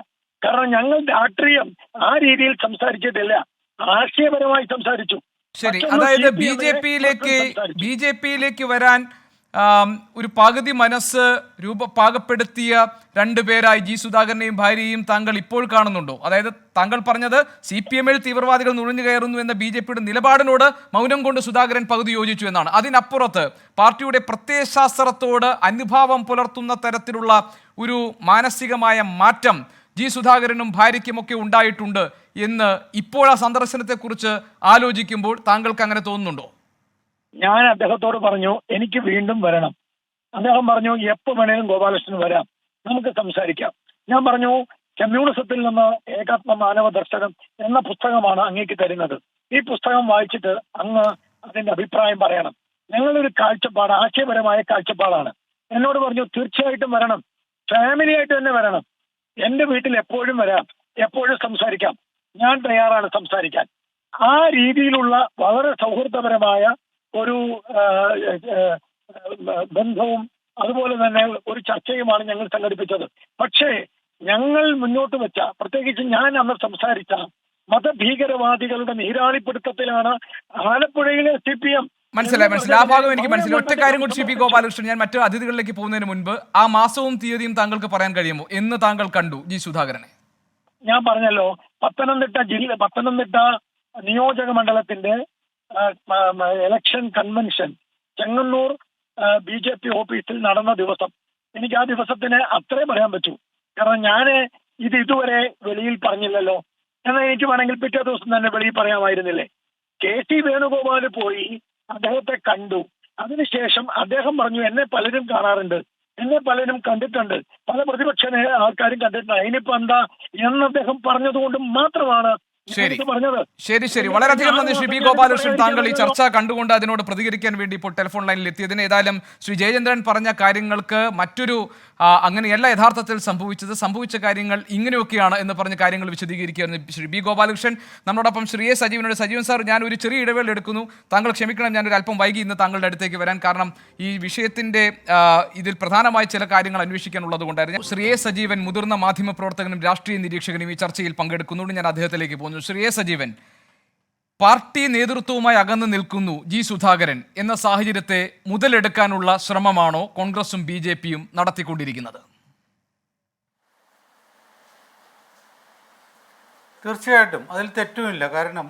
കാരണം ഞങ്ങൾ രാഷ്ട്രീയം ആ രീതിയിൽ സംസാരിച്ചിട്ടില്ല, ആശയപരമായി സംസാരിച്ചു. ശരി, അതായത് ബിജെപിയിലേക്ക് വരാൻ ഒരു പകുതി മനസ്സ് പാകപ്പെടുത്തിയ 2 പേരായി G. സുധാകരനെയും ഭാര്യയും താങ്കൾ ഇപ്പോൾ കാണുന്നുണ്ടോ? അതായത് താങ്കൾ പറഞ്ഞത് CPM-ൽ തീവ്രവാദികൾ നുഴഞ്ഞു കയറുന്നു എന്ന BJP-യുടെ നിലപാടിനോട് മൗനം കൊണ്ട് സുധാകരൻ പകുതി യോജിച്ചു എന്നാണ്. അതിനപ്പുറത്ത് പാർട്ടിയുടെ പ്രത്യയശാസ്ത്രത്തോട് അനുഭാവം പുലർത്തുന്ന തരത്തിലുള്ള ഒരു മാനസികമായ മാറ്റം G. സുധാകരനും ഭാര്യയ്ക്കുമൊക്കെ ഉണ്ടായിട്ടുണ്ട് എന്ന് ഇപ്പോൾ ആ സന്ദർശനത്തെക്കുറിച്ച് ആലോചിക്കുമ്പോൾ താങ്കൾക്ക് അങ്ങനെ തോന്നുന്നുണ്ടോ? ഞാൻ അദ്ദേഹത്തോട് പറഞ്ഞു എനിക്ക് വീണ്ടും വരണം. അദ്ദേഹം പറഞ്ഞു എപ്പോൾ വേണേലും ഗോപാലകൃഷ്ണൻ വരാം, നമുക്ക് സംസാരിക്കാം. ഞാൻ പറഞ്ഞു കമ്മ്യൂണിസത്തിൽ നിന്ന് ഏകാത്മ മാനവ ദർശനം എന്ന പുസ്തകമാണ് അങ്ങേക്ക് തരുന്നത്. ഈ പുസ്തകം വായിച്ചിട്ട് അങ്ങ് അതിന്റെ അഭിപ്രായം പറയണം. ഞങ്ങളൊരു കാഴ്ചപ്പാട്, ആശയപരമായ കാഴ്ചപ്പാടാണ്. എന്നോട് പറഞ്ഞു തീർച്ചയായിട്ടും വരണം, ഫാമിലി ആയിട്ട് തന്നെ വരണം, എന്റെ വീട്ടിൽ എപ്പോഴും വരാം, എപ്പോഴും സംസാരിക്കാം, ഞാൻ തയ്യാറാണ് സംസാരിക്കാൻ. ആ രീതിയിലുള്ള വളരെ സൗഹൃദപരമായ ഒരു ബന്ധവും അതുപോലെ തന്നെ ഒരു ചർച്ചയുമാണ് ഞങ്ങൾ സംഘടിപ്പിച്ചത്. പക്ഷേ ഞങ്ങൾ മുന്നോട്ട് വെച്ച, പ്രത്യേകിച്ച് ഞാൻ അന്ന് സംസാരിച്ച മതഭീകരവാദികളുടെ നീരാളിപ്പിടുത്തത്തിലാണ് ആലപ്പുഴയിലെ CPM. മനസ്സിലായി. ആ ഭാഗം എനിക്ക് മനസ്സിലായി. ഒറ്റ കാര്യം കൂടി ശ്രീ പി ഗോപാലകൃഷ്ണൻ, ഞാൻ മറ്റു അതിഥികളിലേക്ക് പോകുന്നതിന് മുൻപ് ആ മാസവും തീയതിയും താങ്കൾക്ക് പറയാൻ കഴിയുമോ? എന്ന് താങ്കൾ കണ്ടു G. സുധാകരനെ? ഞാൻ പറഞ്ഞല്ലോ, പത്തനംതിട്ട നിയോജക മണ്ഡലത്തിന്റെ ഇലക്ഷൻ കൺവെൻഷൻ ചെങ്ങന്നൂർ BJP ഓഫീസിൽ നടന്ന ദിവസം. എനിക്ക് ആ ദിവസത്തിന് അത്രേ പറയാൻ പറ്റൂ. കാരണം ഞാൻ ഇതുവരെ വെളിയിൽ പറഞ്ഞില്ലല്ലോ. എന്നാൽ എനിക്ക് വേണമെങ്കിൽ പിറ്റേ ദിവസം തന്നെ വെളിയിൽ പറയാമായിരുന്നില്ലേ? KC വേണുഗോപാൽ പോയി അദ്ദേഹത്തെ കണ്ടു. അതിനുശേഷം അദ്ദേഹം പറഞ്ഞു, എന്നെ പലരും കാണാറുണ്ട്, എന്നെ പലരും കണ്ടിട്ടുണ്ട്, പല പ്രതിപക്ഷ ആൾക്കാരും കണ്ടിട്ടുണ്ട്, അതിനിപ്പോ എന്താ എന്ന് അദ്ദേഹം പറഞ്ഞതുകൊണ്ട് മാത്രമാണ് ശരി ഞാനിത് പറഞ്ഞത്. ശരി വളരെയധികം നന്ദി ശ്രീ പി ഗോപാലകൃഷ്ണൻ. താങ്കൾ ഈ ചർച്ച കണ്ടുകൊണ്ട് അതിനോട് പ്രതികരിക്കാൻ വേണ്ടി ഇപ്പോൾ ടെലിഫോൺ ലൈനിൽ എത്തിയതിന്. ഏതായാലും ശ്രീ ജയചന്ദ്രൻ പറഞ്ഞ കാര്യങ്ങൾക്ക് മറ്റൊരു അങ്ങനെയല്ല യഥാർത്ഥത്തിൽ സംഭവിച്ച കാര്യങ്ങൾ ഇങ്ങനെയൊക്കെയാണ് എന്ന് പറഞ്ഞ കാര്യങ്ങൾ വിശദീകരിക്കുകയായിരുന്നു ശ്രീ ബി ഗോപാലകൃഷ്ണൻ. നമ്മളോടൊപ്പം ശ്രീ എ സജീവനോട്. സജീവൻ സാർ, ഞാൻ ഒരു ചെറിയ ഇടവേള എടുക്കുന്നു, താങ്കൾ ക്ഷമിക്കണം, ഞാനൊരു അല്പം വൈകി ഇന്ന് താങ്കളുടെ അടുത്തേക്ക് വരാൻ. കാരണം ഈ വിഷയത്തിന്റെ ഇതിൽ പ്രധാനമായ ചില കാര്യങ്ങൾ അന്വേഷിക്കാനുള്ളത് കൊണ്ടായിരുന്നു. ശ്രീ എ സജീവൻ മുതിർന്ന മാധ്യമപ്രവർത്തകനും രാഷ്ട്രീയ നിരീക്ഷകനും ഈ ചർച്ചയിൽ പങ്കെടുക്കുന്നുണ്ട്. ഞാൻ അദ്ദേഹത്തിലേക്ക് പോകുന്നു. ശ്രീ എ സജീവൻ, പാർട്ടി നേതൃത്വവുമായി അകന്നു നിൽക്കുന്നു ജി സുധാകരൻ എന്ന സാഹചര്യത്തെ മുതലെടുക്കാനുള്ള ശ്രമമാണോ കോൺഗ്രസും BJPയും നടത്തിക്കൊണ്ടിരിക്കുന്നത്? തീർച്ചയായിട്ടും അതിൽ തെറ്റുമില്ല. കാരണം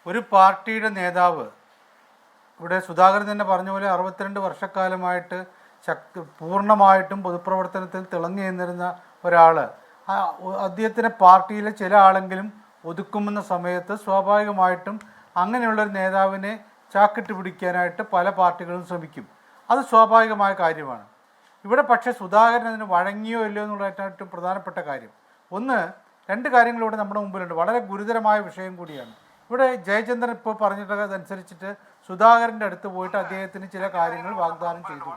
ഒരു പാർട്ടിയുടെ നേതാവ്, ഇവിടെ സുധാകരൻ തന്നെ പറഞ്ഞ പോലെ 62 വർഷക്കാലമായിട്ട് പൂർണ്ണമായിട്ടും പൊതുപ്രവർത്തനത്തിൽ തിളങ്ങി നിന്നിരുന്ന ഒരാൾ, അദ്ദേഹത്തിൻ്റെ പാർട്ടിയിലെ ചില ആളെങ്കിലും ഒതുക്കുമെന്ന സമയത്ത് സ്വാഭാവികമായിട്ടും അങ്ങനെയുള്ളൊരു നേതാവിനെ ചാക്കിട്ട് പിടിക്കാനായിട്ട് പല പാർട്ടികളും ശ്രമിക്കും. അത് സ്വാഭാവികമായ കാര്യമാണ്. ഇവിടെ പക്ഷേ സുധാകരൻ അതിന് വഴങ്ങിയോ ഇല്ലയോ എന്നുള്ളതായിട്ട് പ്രധാനപ്പെട്ട കാര്യം. രണ്ട് കാര്യങ്ങളിവിടെ നമ്മുടെ മുമ്പിലുണ്ട്. വളരെ ഗുരുതരമായ വിഷയം കൂടിയാണ്. ഇവിടെ ജയചന്ദ്രൻ ഇപ്പോൾ പറഞ്ഞിട്ടതനുസരിച്ചിട്ട് സുധാകരൻ്റെ അടുത്ത് പോയിട്ട് അദ്ദേഹത്തിന് ചില കാര്യങ്ങൾ വാഗ്ദാനം ചെയ്തു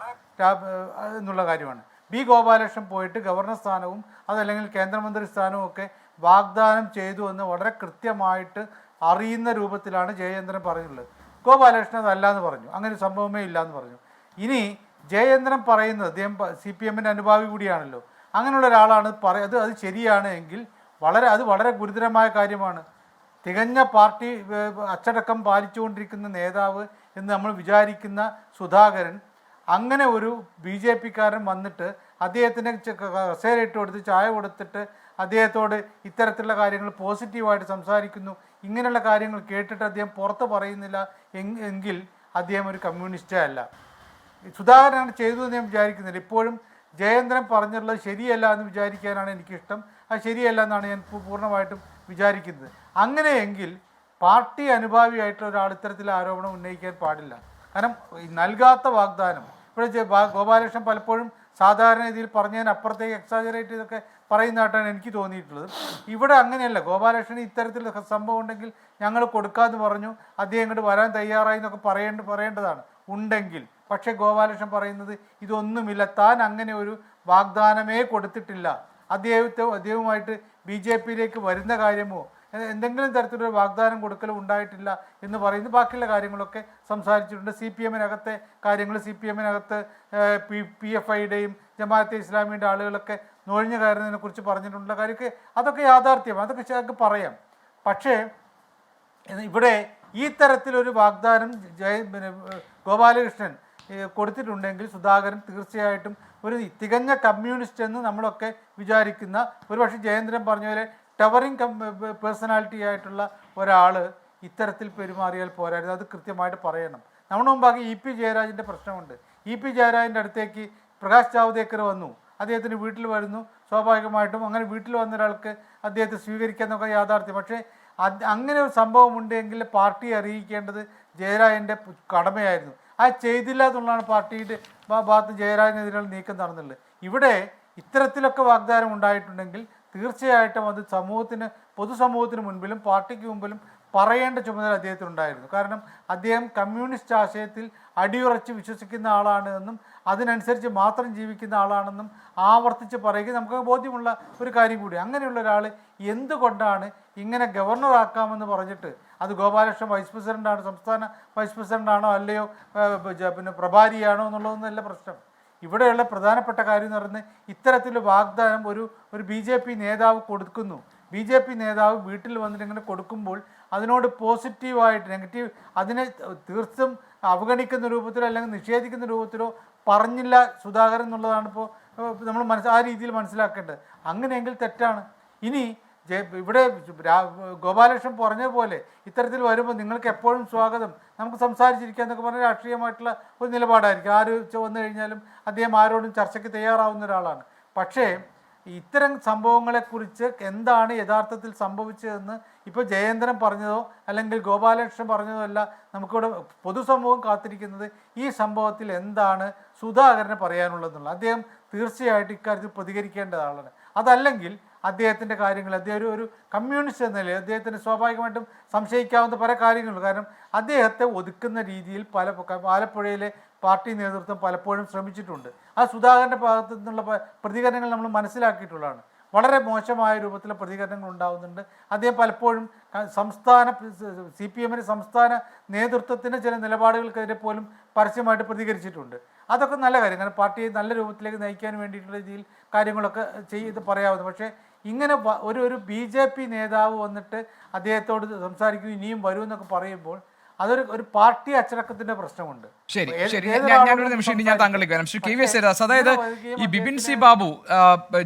എന്നുള്ള കാര്യമാണ്. ബി ഗോപാലകൃഷ്ണൻ പോയിട്ട് ഗവർണർ സ്ഥാനവും അതല്ലെങ്കിൽ കേന്ദ്രമന്ത്രി സ്ഥാനവും ഒക്കെ വാഗ്ദാനം ചെയ്തു എന്ന് വളരെ കൃത്യമായിട്ട് അറിയുന്ന രൂപത്തിലാണ് ജയചന്ദ്രൻ പറഞ്ഞിട്ടുള്ളത്. ഗോപാലകൃഷ്ണൻ അതല്ല എന്ന് പറഞ്ഞു, അങ്ങനെ സംഭവമേ ഇല്ല എന്ന് പറഞ്ഞു. ഇനി ജയചന്ദ്രൻ പറയുന്നത്, അദ്ദേഹം CPMൻ്റെ അനുഭാവി കൂടിയാണല്ലോ, അങ്ങനെയുള്ള ഒരാളാണ് അത് ശരിയാണ് എങ്കിൽ അത് വളരെ ഗുരുതരമായ കാര്യമാണ്. തികഞ്ഞ പാർട്ടി അച്ചടക്കം പാലിച്ചുകൊണ്ടിരിക്കുന്ന നേതാവ് എന്ന് നമ്മൾ വിചാരിക്കുന്ന സുധാകരൻ അങ്ങനെ ഒരു BJPക്കാരൻ വന്നിട്ട് അദ്ദേഹത്തിന് കസേരയിട്ട് കൊടുത്ത് ചായ കൊടുത്തിട്ട് അദ്ദേഹത്തോട് ഇത്തരത്തിലുള്ള കാര്യങ്ങൾ പോസിറ്റീവായിട്ട് സംസാരിക്കുന്നു. ഇങ്ങനെയുള്ള കാര്യങ്ങൾ കേട്ടിട്ട് അദ്ദേഹം പുറത്ത് പറയുന്നില്ല എങ്കിൽ അദ്ദേഹം ഒരു കമ്മ്യൂണിസ്റ്റേ അല്ല. സുധാകരനാണ് ചെയ്തതെന്ന് ഞാൻ വിചാരിക്കുന്നില്ല. ഇപ്പോഴും ജയേന്ദ്രൻ പറഞ്ഞിട്ടുള്ളത് ശരിയല്ല എന്ന് വിചാരിക്കാനാണ് എനിക്കിഷ്ടം. അത് ശരിയല്ല എന്നാണ് ഞാൻ പൂർണ്ണമായിട്ടും വിചാരിക്കുന്നത്. അങ്ങനെയെങ്കിൽ പാർട്ടി അനുഭാവിയായിട്ടുള്ള ഒരാൾ ഇത്തരത്തിലുള്ള ആരോപണം ഉന്നയിക്കാൻ പാടില്ല. കാരണം നൽകാത്ത വാഗ്ദാനം, ഇവിടെ ഗോപാലകൃഷ്ണൻ പലപ്പോഴും സാധാരണ രീതിയിൽ പറഞ്ഞതിനപ്പുറത്തേക്ക് എക്സാജറേറ്റ് ചെയ്തൊക്കെ പറയുന്നതായിട്ടാണ് എനിക്ക് തോന്നിയിട്ടുള്ളത്. ഇവിടെ അങ്ങനെയല്ല. ഗോപാലകൃഷ്ണൻ ഇത്തരത്തിൽ സംഭവം ഉണ്ടെങ്കിൽ ഞങ്ങൾ കൊടുക്കാമെന്ന് പറഞ്ഞു, അദ്ദേഹം ഇങ്ങോട്ട് വരാൻ തയ്യാറായി എന്നൊക്കെ പറയേണ്ടതാണ് ഉണ്ടെങ്കിൽ. പക്ഷേ ഗോപാലകൃഷ്ണൻ പറയുന്നത് ഇതൊന്നുമില്ല, താൻ അങ്ങനെ ഒരു വാഗ്ദാനമേ കൊടുത്തിട്ടില്ല, അദ്ദേഹവുമായിട്ട് BJPയിലേക്ക് വരുന്ന കാര്യമോ എന്തെങ്കിലും തരത്തിലൊരു വാഗ്ദാനം കൊടുക്കലും ഉണ്ടായിട്ടില്ല എന്ന് പറയുന്നു. ബാക്കിയുള്ള കാര്യങ്ങളൊക്കെ സംസാരിച്ചിട്ടുണ്ട്. CPMനകത്തെ കാര്യങ്ങൾ, CPMനകത്ത് PFIയുടെയും ജമാഅത്തെ ഇസ്ലാമിയുടെ ആളുകളൊക്കെ നുഴഞ്ഞു കയറുന്നതിനെ കുറിച്ച് പറഞ്ഞിട്ടുള്ള കാര്യമൊക്കെ അതൊക്കെ യാഥാർത്ഥ്യമാണ്, അതൊക്കെ ഞങ്ങൾക്ക് പറയാം. പക്ഷേ ഇവിടെ ഈ തരത്തിലൊരു വാഗ്ദാനം ഗോപാലകൃഷ്ണൻ കൊടുത്തിട്ടുണ്ടെങ്കിൽ സുധാകരൻ തീർച്ചയായിട്ടും ഒരു തികഞ്ഞ കമ്മ്യൂണിസ്റ്റ് എന്ന് നമ്മളൊക്കെ വിചാരിക്കുന്ന, ഒരുപക്ഷെ ജയേന്ദ്രൻ പറഞ്ഞ പോലെ ടവറിങ് പേഴ്സണാലിറ്റി ആയിട്ടുള്ള ഒരാൾ ഇത്തരത്തിൽ പെരുമാറിയാൽ പോരായിരുന്നു. അത് കൃത്യമായിട്ട് പറയണം. നമ്മുടെ മുമ്പാകെ EP ജയരാജൻ്റെ പ്രശ്നമുണ്ട്. EP ജയരാജൻ്റെ അടുത്തേക്ക് പ്രകാശ് ജാവ്ദേക്കർ വന്നു, അദ്ദേഹത്തിന് വീട്ടിൽ വരുന്നു. സ്വാഭാവികമായിട്ടും അങ്ങനെ വീട്ടിൽ വന്ന ഒരാൾക്ക് അദ്ദേഹത്തെ സ്വീകരിക്കാമെന്നൊക്കെ യാഥാർത്ഥ്യം. പക്ഷേ അങ്ങനെ ഒരു സംഭവം ഉണ്ടെങ്കിൽ പാർട്ടി അറിയിക്കേണ്ടത് ജയരാജൻ്റെ കടമയായിരുന്നു. അത് ചെയ്തില്ല എന്നുള്ളതാണ് പാർട്ടിയുടെ ഭാഗത്ത് ജയരാജനെതിരെയുള്ള നീക്കം നടന്നുള്ളത്. ഇവിടെ ഇത്തരത്തിലൊക്കെ വാഗ്ദാനം ഉണ്ടായിട്ടുണ്ടെങ്കിൽ തീർച്ചയായിട്ടും അത് പൊതുസമൂഹത്തിന് മുൻപിലും പാർട്ടിക്ക് മുമ്പിലും പറയേണ്ട ചുമതല അദ്ദേഹത്തിനുണ്ടായിരുന്നു. കാരണം അദ്ദേഹം കമ്മ്യൂണിസ്റ്റ് ആശയത്തിൽ അടിയുറച്ച് വിശ്വസിക്കുന്ന ആളാണ് എന്നും അതിനനുസരിച്ച് മാത്രം ജീവിക്കുന്ന ആളാണെന്നും ആവർത്തിച്ച് പറയുക നമുക്ക് ബോധ്യമുള്ള ഒരു കാര്യം കൂടി. അങ്ങനെയുള്ള ഒരാൾ എന്തുകൊണ്ടാണ് ഇങ്ങനെ ഗവർണറാക്കാമെന്ന് പറഞ്ഞിട്ട്, അത് ഗോപാലകൃഷ്ണൻ വൈസ് പ്രസിഡൻ്റാണ്, സംസ്ഥാന വൈസ് പ്രസിഡൻ്റാണോ അല്ലയോ പ്രഭാരിയാണോ എന്നുള്ളതൊന്നുമല്ല പ്രശ്നം. ഇവിടെയുള്ള പ്രധാനപ്പെട്ട കാര്യം എന്ന് പറയുന്നത് ഇത്തരത്തിലുള്ള വാഗ്ദാനം ഒരു BJP നേതാവ് കൊടുക്കുന്നു. BJP നേതാവ് വീട്ടിൽ വന്നിട്ട് ഇങ്ങനെ കൊടുക്കുമ്പോൾ അതിനോട് പോസിറ്റീവായിട്ട് നെഗറ്റീവ് അതിനെ തീർത്തും അവഗണിക്കുന്ന രൂപത്തിലോ അല്ലെങ്കിൽ നിഷേധിക്കുന്ന രൂപത്തിലോ പറഞ്ഞില്ല സുധാകരൻ എന്നുള്ളതാണ് ഇപ്പോൾ നമ്മൾ ആ രീതിയിൽ മനസ്സിലാക്കേണ്ടത്. അങ്ങനെയെങ്കിൽ തെറ്റാണ്. ഇനി ഇവിടെ ഗോപാലകൃഷ്ണൻ പറഞ്ഞ പോലെ ഇത്തരത്തിൽ വരുമ്പോൾ നിങ്ങൾക്ക് എപ്പോഴും സ്വാഗതം, നമുക്ക് സംസാരിച്ചിരിക്കുക എന്നൊക്കെ പറഞ്ഞാൽ രാഷ്ട്രീയമായിട്ടുള്ള ഒരു നിലപാടായിരിക്കും. ആര് വന്നു കഴിഞ്ഞാലും അദ്ദേഹം ആരോടും ചർച്ചയ്ക്ക് തയ്യാറാവുന്ന ഒരാളാണ്. പക്ഷേ ഇത്തരം സംഭവങ്ങളെക്കുറിച്ച് എന്താണ് യഥാർത്ഥത്തിൽ സംഭവിച്ചതെന്ന് ഇപ്പോൾ ജയേന്ദ്രൻ പറഞ്ഞതോ അല്ലെങ്കിൽ ഗോപാലകൃഷ്ണൻ പറഞ്ഞതോ അല്ല. നമുക്കിവിടെ പൊതുസമൂഹം കാത്തിരിക്കുന്നത് ഈ സംഭവത്തിൽ എന്താണ് സുധാകരന് പറയാനുള്ളതെന്നുള്ള. അദ്ദേഹം തീർച്ചയായിട്ടും ഇക്കാര്യത്തിൽ പ്രതികരിക്കേണ്ട ആളാണ്. അതല്ലെങ്കിൽ അദ്ദേഹത്തിൻ്റെ കാര്യങ്ങൾ, അദ്ദേഹം ഒരു കമ്മ്യൂണിസ്റ്റ് എന്ന നിലയിൽ അദ്ദേഹത്തിന് സ്വാഭാവികമായിട്ടും സംശയിക്കാവുന്ന പല കാര്യങ്ങളുണ്ട്. കാരണം അദ്ദേഹത്തെ ഒതുക്കുന്ന രീതിയിൽ ആലപ്പുഴയിലെ പാർട്ടി നേതൃത്വം പലപ്പോഴും ശ്രമിച്ചിട്ടുണ്ട്. ആ സുധാകരൻ്റെ ഭാഗത്തു നിന്നുള്ള പ്രതികരണങ്ങൾ നമ്മൾ മനസ്സിലാക്കിയിട്ടുള്ളതാണ്. വളരെ മോശമായ രൂപത്തിലുള്ള പ്രതികരണങ്ങൾ ഉണ്ടാകുന്നുണ്ട്. അദ്ദേഹം പലപ്പോഴും സംസ്ഥാന CPM സംസ്ഥാന നേതൃത്വത്തിൻ്റെ ചില നിലപാടുകൾക്കെതിരെ പോലും പരസ്യമായിട്ട് പ്രതികരിച്ചിട്ടുണ്ട്. അതൊക്കെ നല്ല കാര്യം, കാരണം പാർട്ടിയെ നല്ല രൂപത്തിലേക്ക് നയിക്കാൻ വേണ്ടിയിട്ടുള്ള രീതിയിൽ കാര്യങ്ങളൊക്കെ ചെയ്ത് പറയാവുന്നത്. പക്ഷേ ഇങ്ങനെ ഒരു BJP നേതാവ് വന്നിട്ട് അദ്ദേഹത്തോട് സംസാരിക്കും, ഇനിയും വരുമെന്നൊക്കെ പറയുമ്പോൾ അതൊരു പാർട്ടി അച്ചടക്കത്തിന്റെ പ്രശ്നമുണ്ട്. ശരി, ഞാനൊരു നിമിഷം ഞാൻ താങ്കളിലേക്ക് വരാം. ശ്രീ KVS ഹരിദാസ്, അതായത് ഈ ബിപിൻ സി ബാബു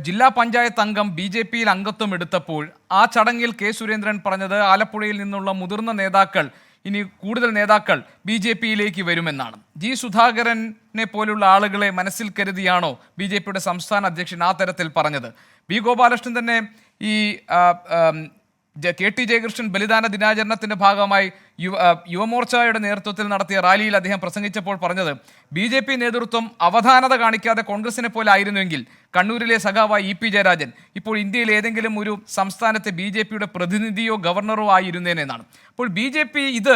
ജില്ലാ പഞ്ചായത്ത് അംഗം BJPയിൽ അംഗത്വം എടുത്തപ്പോൾ ആ ചടങ്ങിൽ K സുരേന്ദ്രൻ പറഞ്ഞത് ആലപ്പുഴയിൽ നിന്നുള്ള മുതിർന്ന നേതാക്കൾ, ഇനി കൂടുതൽ നേതാക്കൾ BJPയിലേക്ക് വരുമെന്നാണ്. G സുധാകരനെ പോലുള്ള ആളുകളെ മനസ്സിൽ കരുതിയാണോ BJPയുടെ സംസ്ഥാന അധ്യക്ഷൻ ആ തരത്തിൽ പറഞ്ഞത്? B ഗോപാലകൃഷ്ണൻ തന്നെ ഈ KT ജയകൃഷ്ണൻ ബലിദാന ദിനാചരണത്തിന്റെ ഭാഗമായി യുവമോർച്ചയുടെ നേതൃത്വത്തിൽ നടത്തിയ റാലിയിൽ അദ്ദേഹം പ്രസംഗിച്ചപ്പോൾ പറഞ്ഞത് BJP നേതൃത്വം അവധാനത കാണിക്കാതെ കോൺഗ്രസിനെ പോലെ ആയിരുന്നുവെങ്കിൽ കണ്ണൂരിലെ സഖാവായ EP ജയരാജൻ ഇപ്പോൾ ഇന്ത്യയിൽ ഏതെങ്കിലും ഒരു സംസ്ഥാനത്തെ BJPയുടെ പ്രതിനിധിയോ ഗവർണറോ ആയിരുന്നേനെന്നാണ്. അപ്പോൾ BJP ഇത്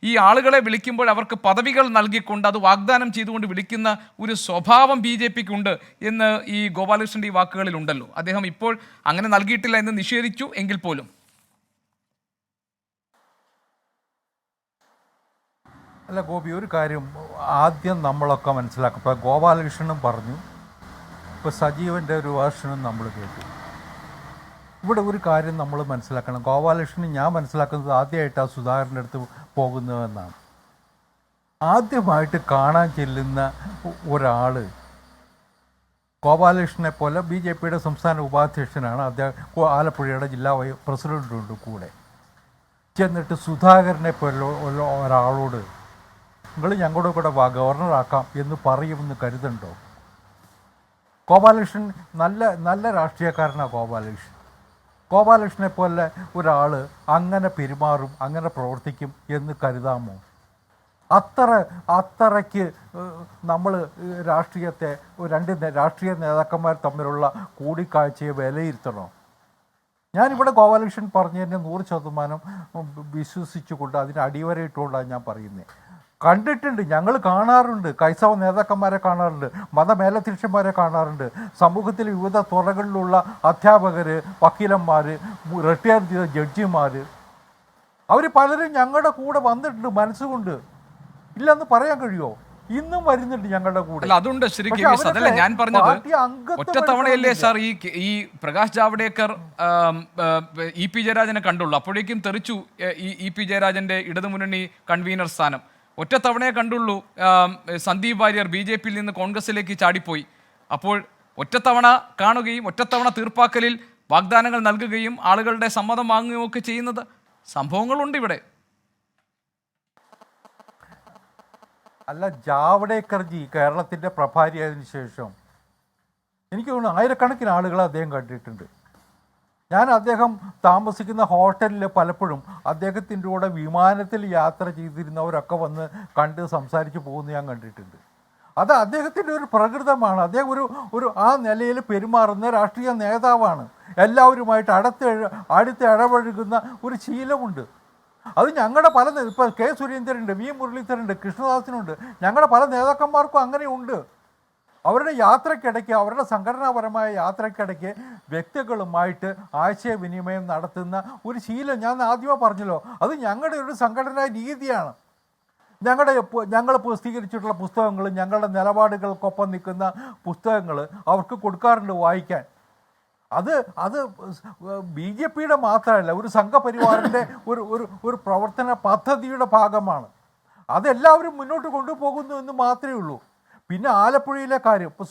ഈ ആളുകളെ വിളിക്കുമ്പോൾ അവർക്ക് പദവികൾ നൽകിക്കൊണ്ട് അത് വാഗ്ദാനം ചെയ്തുകൊണ്ട് വിളിക്കുന്ന ഒരു സ്വഭാവം BJPക്കുണ്ട് എന്ന് ഈ ഗോപാലകൃഷ്ണന്റെ ഈ വാക്കുകളിൽ ഉണ്ടല്ലോ. അദ്ദേഹം ഇപ്പോൾ അങ്ങനെ നൽകിയിട്ടില്ല എന്ന് നിഷേധിച്ചു എങ്കിൽ പോലും. അല്ല ഗോപി, ഒരു കാര്യം ആദ്യം നമ്മളൊക്കെ മനസ്സിലാക്കും. ഇപ്പോൾ ഗോപാലകൃഷ്ണനും പറഞ്ഞു, ഇപ്പോൾ സജീവൻ്റെ ഒരു വേർഷനും നമ്മൾ കേട്ടു. ഇവിടെ ഒരു കാര്യം നമ്മൾ മനസ്സിലാക്കണം. ഗോപാലകൃഷ്ണൻ ഞാൻ മനസ്സിലാക്കുന്നത് ആദ്യമായിട്ടാണ് സുധാകരൻ്റെ അടുത്ത് പോകുന്നതെന്നാണ്. ആദ്യമായിട്ട് കാണാൻ ചെല്ലുന്ന ഒരാൾ ഗോപാലകൃഷ്ണനെ പോലെ BJPയുടെ സംസ്ഥാന ഉപാധ്യക്ഷനാണ്. അദ്ദേഹം ആലപ്പുഴയുടെ ജില്ലാ പ്രസിഡൻറ്റുണ്ട് കൂടെ. ചെന്നിട്ട് സുധാകരനെ പോലെ ഒരാളോട് നിങ്ങൾ ഞങ്ങളുടെ കൂടെ ഗവർണറാക്കാം എന്ന് പറയുമെന്ന് കരുതുന്നുണ്ടോ? ഗോപാലകൃഷ്ണൻ നല്ല രാഷ്ട്രീയക്കാരനാണ്. ഗോപാലകൃഷ്ണനെ പോലെ ഒരാൾ അങ്ങനെ പെരുമാറും, അങ്ങനെ പ്രവർത്തിക്കും എന്ന് കരുതാമോ? അത്രയ്ക്ക് നമ്മൾ രാഷ്ട്രീയത്തെ രണ്ട് രാഷ്ട്രീയ നേതാക്കന്മാർ തമ്മിലുള്ള കൂടിക്കാഴ്ചയെ വിലയിരുത്തണോ? ഞാനിവിടെ ഗോപാലകൃഷ്ണൻ പറഞ്ഞതിനെ 100% വിശ്വസിച്ചുകൊണ്ട് അതിന് അടിവരയിട്ടുകൊണ്ടാണ് ഞാൻ പറയുന്നത്. കണ്ടിട്ടുണ്ട്, ഞങ്ങൾ കാണാറുണ്ട്, ക്രൈസ്തവ നേതാക്കന്മാരെ കാണാറുണ്ട്, മതമേലധ്യക്ഷന്മാരെ കാണാറുണ്ട്, സമൂഹത്തിലെ വിവിധ തുറകളിലുള്ള അധ്യാപകർ, വക്കീലന്മാർ, റിട്ടയർ ചെയ്ത ജഡ്ജിമാർ, അവർ പലരും ഞങ്ങളുടെ കൂടെ വന്നിട്ടുണ്ട് മനസ്സുകൊണ്ട്. ഇല്ലെന്ന് പറയാൻ കഴിയുമോ? ഇന്നും വരുന്നുണ്ട് ഞങ്ങളുടെ കൂടെ. അല്ല, അതുണ്ട് ശ്രീ KVS. അതല്ല ഞാൻ പറഞ്ഞത്, ഒറ്റ തവണയല്ലേ സാർ ഈ പ്രകാശ് ജാവ്ദേക്കർ EP ജയരാജനെ കണ്ടുള്ളൂ. അപ്പോഴേക്കും തെറിച്ചു EP ജയരാജന്റെ ഇടതുമുന്നണി കൺവീനർ സ്ഥാനം. ഒറ്റ തവണയെ കണ്ടുള്ളൂ സന്ദീപ് വാര്യർ BJPയിൽ നിന്ന് കോൺഗ്രസിലേക്ക് ചാടിപ്പോയി. അപ്പോൾ ഒറ്റത്തവണ കാണുകയും ഒറ്റത്തവണ തീർപ്പാക്കലിൽ വാഗ്ദാനങ്ങൾ നൽകുകയും ആളുകളുടെ സമ്മതം വാങ്ങുകയും ഒക്കെ ചെയ്യുന്നത് സംഭവങ്ങളുണ്ട് ഇവിടെ. അല്ല, ജാവ്ദേക്കർജി കേരളത്തിൻ്റെ പ്രഭാരിയായതിനു ശേഷം എനിക്ക് തോന്നുന്നു ആയിരക്കണക്കിന് ആളുകൾ അദ്ദേഹം കണ്ടിട്ടുണ്ട്. ഞാൻ അദ്ദേഹം താമസിക്കുന്ന ഹോട്ടലിൽ പലപ്പോഴും അദ്ദേഹത്തിൻ്റെ കൂടെ വിമാനത്തിൽ യാത്ര ചെയ്തിരുന്നവരൊക്കെ വന്ന് കണ്ട് സംസാരിച്ച് പോകുന്നത് ഞാൻ കണ്ടിട്ടുണ്ട്. അത് അദ്ദേഹത്തിൻ്റെ ഒരു പ്രകൃതമാണ്. അദ്ദേഹം ഒരു ആ നിലയിൽ പെരുമാറുന്ന രാഷ്ട്രീയ നേതാവാണ്. എല്ലാവരുമായിട്ട് അടുത്ത് ഇടപഴകുന്ന ഒരു ശീലമുണ്ട്. അത് ഞങ്ങളുടെ പല ഇപ്പോൾ K സുരേന്ദ്രനുണ്ട്, V മുരളീധരനുണ്ട്, കൃഷ്ണദാസിനുണ്ട്, ഞങ്ങളുടെ പല നേതാക്കന്മാർക്കും അങ്ങനെയുണ്ട്. അവരുടെ യാത്രക്കിടയ്ക്ക്, അവരുടെ സംഘടനാപരമായ യാത്രക്കിടയ്ക്ക് വ്യക്തികളുമായിട്ട് ആശയവിനിമയം നടത്തുന്ന ഒരു ശീലം ഞാൻ ആദ്യമേ പറഞ്ഞല്ലോ, അത് ഞങ്ങളുടെ ഒരു സംഘടനാ രീതിയാണ്. ഞങ്ങൾ പ്രസിദ്ധീകരിച്ചിട്ടുള്ള പുസ്തകങ്ങൾ, ഞങ്ങളുടെ നിലപാടുകൾക്കൊപ്പം നിൽക്കുന്ന പുസ്തകങ്ങൾ അവർക്ക് കൊടുക്കാറുണ്ട് വായിക്കാൻ. അത് BJPയുടെ മാത്രമല്ല, ഒരു സംഘപരിവാറിൻ്റെ ഒരു പ്രവർത്തന പദ്ധതിയുടെ ഭാഗമാണ്. അതെല്ലാവരും മുന്നോട്ട് കൊണ്ടുപോകുന്നു എന്ന് മാത്രമേ ഉള്ളൂ. പിന്നെ ആലപ്പുഴയിലെ കാര്യം ഇപ്പോൾ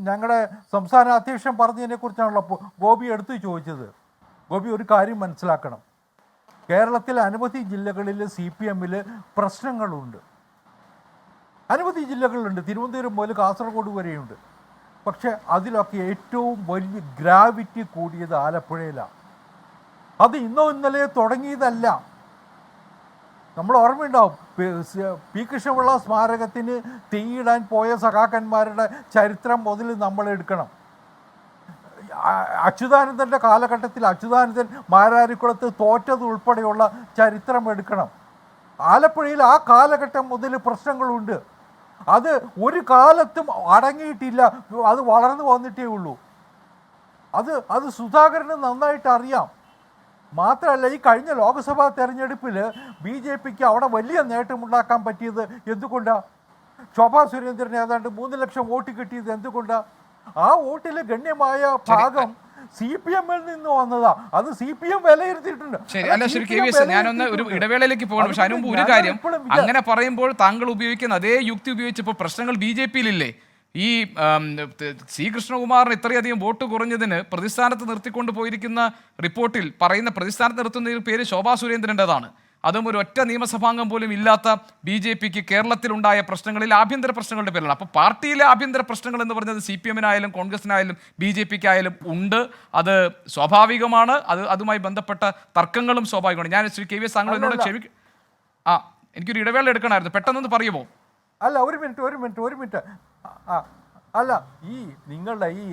ഞങ്ങളുടെ സംസ്ഥാന അധ്യക്ഷൻ പറഞ്ഞതിനെക്കുറിച്ചാണല്ലോ ഗോപി എടുത്തു ചോദിച്ചത്. ഗോപി, ഒരു കാര്യം മനസ്സിലാക്കണം. കേരളത്തിലെ അനവധി ജില്ലകളിൽ CPMൽ പ്രശ്നങ്ങളുണ്ട്. അനവധി ജില്ലകളിലുണ്ട്. തിരുവനന്തപുരം മുതൽ കാസർഗോഡ് വരെയുണ്ട്. പക്ഷെ അതിലൊക്കെ ഏറ്റവും വലിയ ഗ്രാവിറ്റി കൂടിയത് ആലപ്പുഴയിലാണ്. അത് ഇന്നോ ഇന്നലെ തുടങ്ങിയതല്ല. നമ്മൾ ഓർമ്മയുണ്ടാവും, പി കൃഷ്ണപിള്ള സ്മാരകത്തിന് തീയിടാൻ പോയ സഖാക്കന്മാരുടെ ചരിത്രം മുതൽ നമ്മൾ എടുക്കണം. അച്യുതാനന്ദൻ്റെ കാലഘട്ടത്തിൽ അച്യുതാനന്ദൻ മാരാരിക്കുളത്ത് തോറ്റത് ഉൾപ്പെടെയുള്ള ചരിത്രം എടുക്കണം. ആലപ്പുഴയിൽ ആ കാലഘട്ടം മുതൽ പ്രശ്നങ്ങളുണ്ട്. അത് ഒരു കാലത്തും അടങ്ങിയിട്ടില്ല. അത് വളർന്നു വന്നിട്ടേ ഉള്ളൂ. അത് സുധാകരന് നന്നായിട്ട് അറിയാം. മാത്രമല്ല, ഈ കഴിഞ്ഞ ലോക്സഭാ തെരഞ്ഞെടുപ്പിൽ BJPക്ക് അവിടെ വലിയ നേട്ടമുണ്ടാക്കാൻ പറ്റിയത് എന്തുകൊണ്ടാണ്? ശോഭാ സുരേന്ദ്രൻ ഏതാണ്ട് 3 ലക്ഷം വോട്ട് കിട്ടിയത് എന്തുകൊണ്ടാണ്? ആ വോട്ടിൽ ഗണ്യമായ ഭാഗം CPM-ൽ നിന്ന് വന്നതാ. അത് CPM വിലയിരുത്തിയിട്ടുണ്ട്. ശരി, അല്ല ശരി KVS, ഞാനൊന്ന് ഒരു ഇടവേളയിലേക്ക് പോകണം. പക്ഷെ അതിനുമ്പ് ഒരു കാര്യം, അങ്ങനെ പറയുമ്പോൾ താങ്കൾ ഉപയോഗിക്കുന്ന അതേ യുക്തി ഉപയോഗിച്ചപ്പോൾ പ്രശ്നങ്ങൾ BJP-യിലില്ലേ? ഈ C കൃഷ്ണകുമാറിന് ഇത്രയധികം വോട്ട് കുറഞ്ഞതിന് പ്രതിസ്ഥാനത്ത് നിർത്തിക്കൊണ്ട് പോയിരിക്കുന്ന റിപ്പോർട്ടിൽ പറയുന്ന പ്രതിസ്ഥാനത്ത് നിർത്തുന്ന പേര് ശോഭാ സുരേന്ദ്രൻ്റെതാണ്. അതും ഒരു ഒറ്റ നിയമസഭാംഗം പോലും ഇല്ലാത്ത BJPക്ക് കേരളത്തിലുണ്ടായ പ്രശ്നങ്ങളിൽ ആഭ്യന്തര പ്രശ്നങ്ങളുടെ പേരിലാണ്. അപ്പോൾ പാർട്ടിയിലെ ആഭ്യന്തര പ്രശ്നങ്ങൾ എന്ന് പറഞ്ഞത് CPM-നായാലും കോൺഗ്രസിനായാലും BJPക്കായാലും ഉണ്ട്. അത് സ്വാഭാവികമാണ്. അതുമായി ബന്ധപ്പെട്ട തർക്കങ്ങളും സ്വാഭാവികമാണ്. ഞാൻ ശ്രീ KVS താങ്കൾ എന്നോട് എനിക്കൊരു ഇടവേള എടുക്കണമായിരുന്നു, പെട്ടെന്നൊന്ന് പറയുമോ? അല്ല, ഒരു മിനിറ്റ്. അല്ല, ഈ നിങ്ങളുടെ ഈ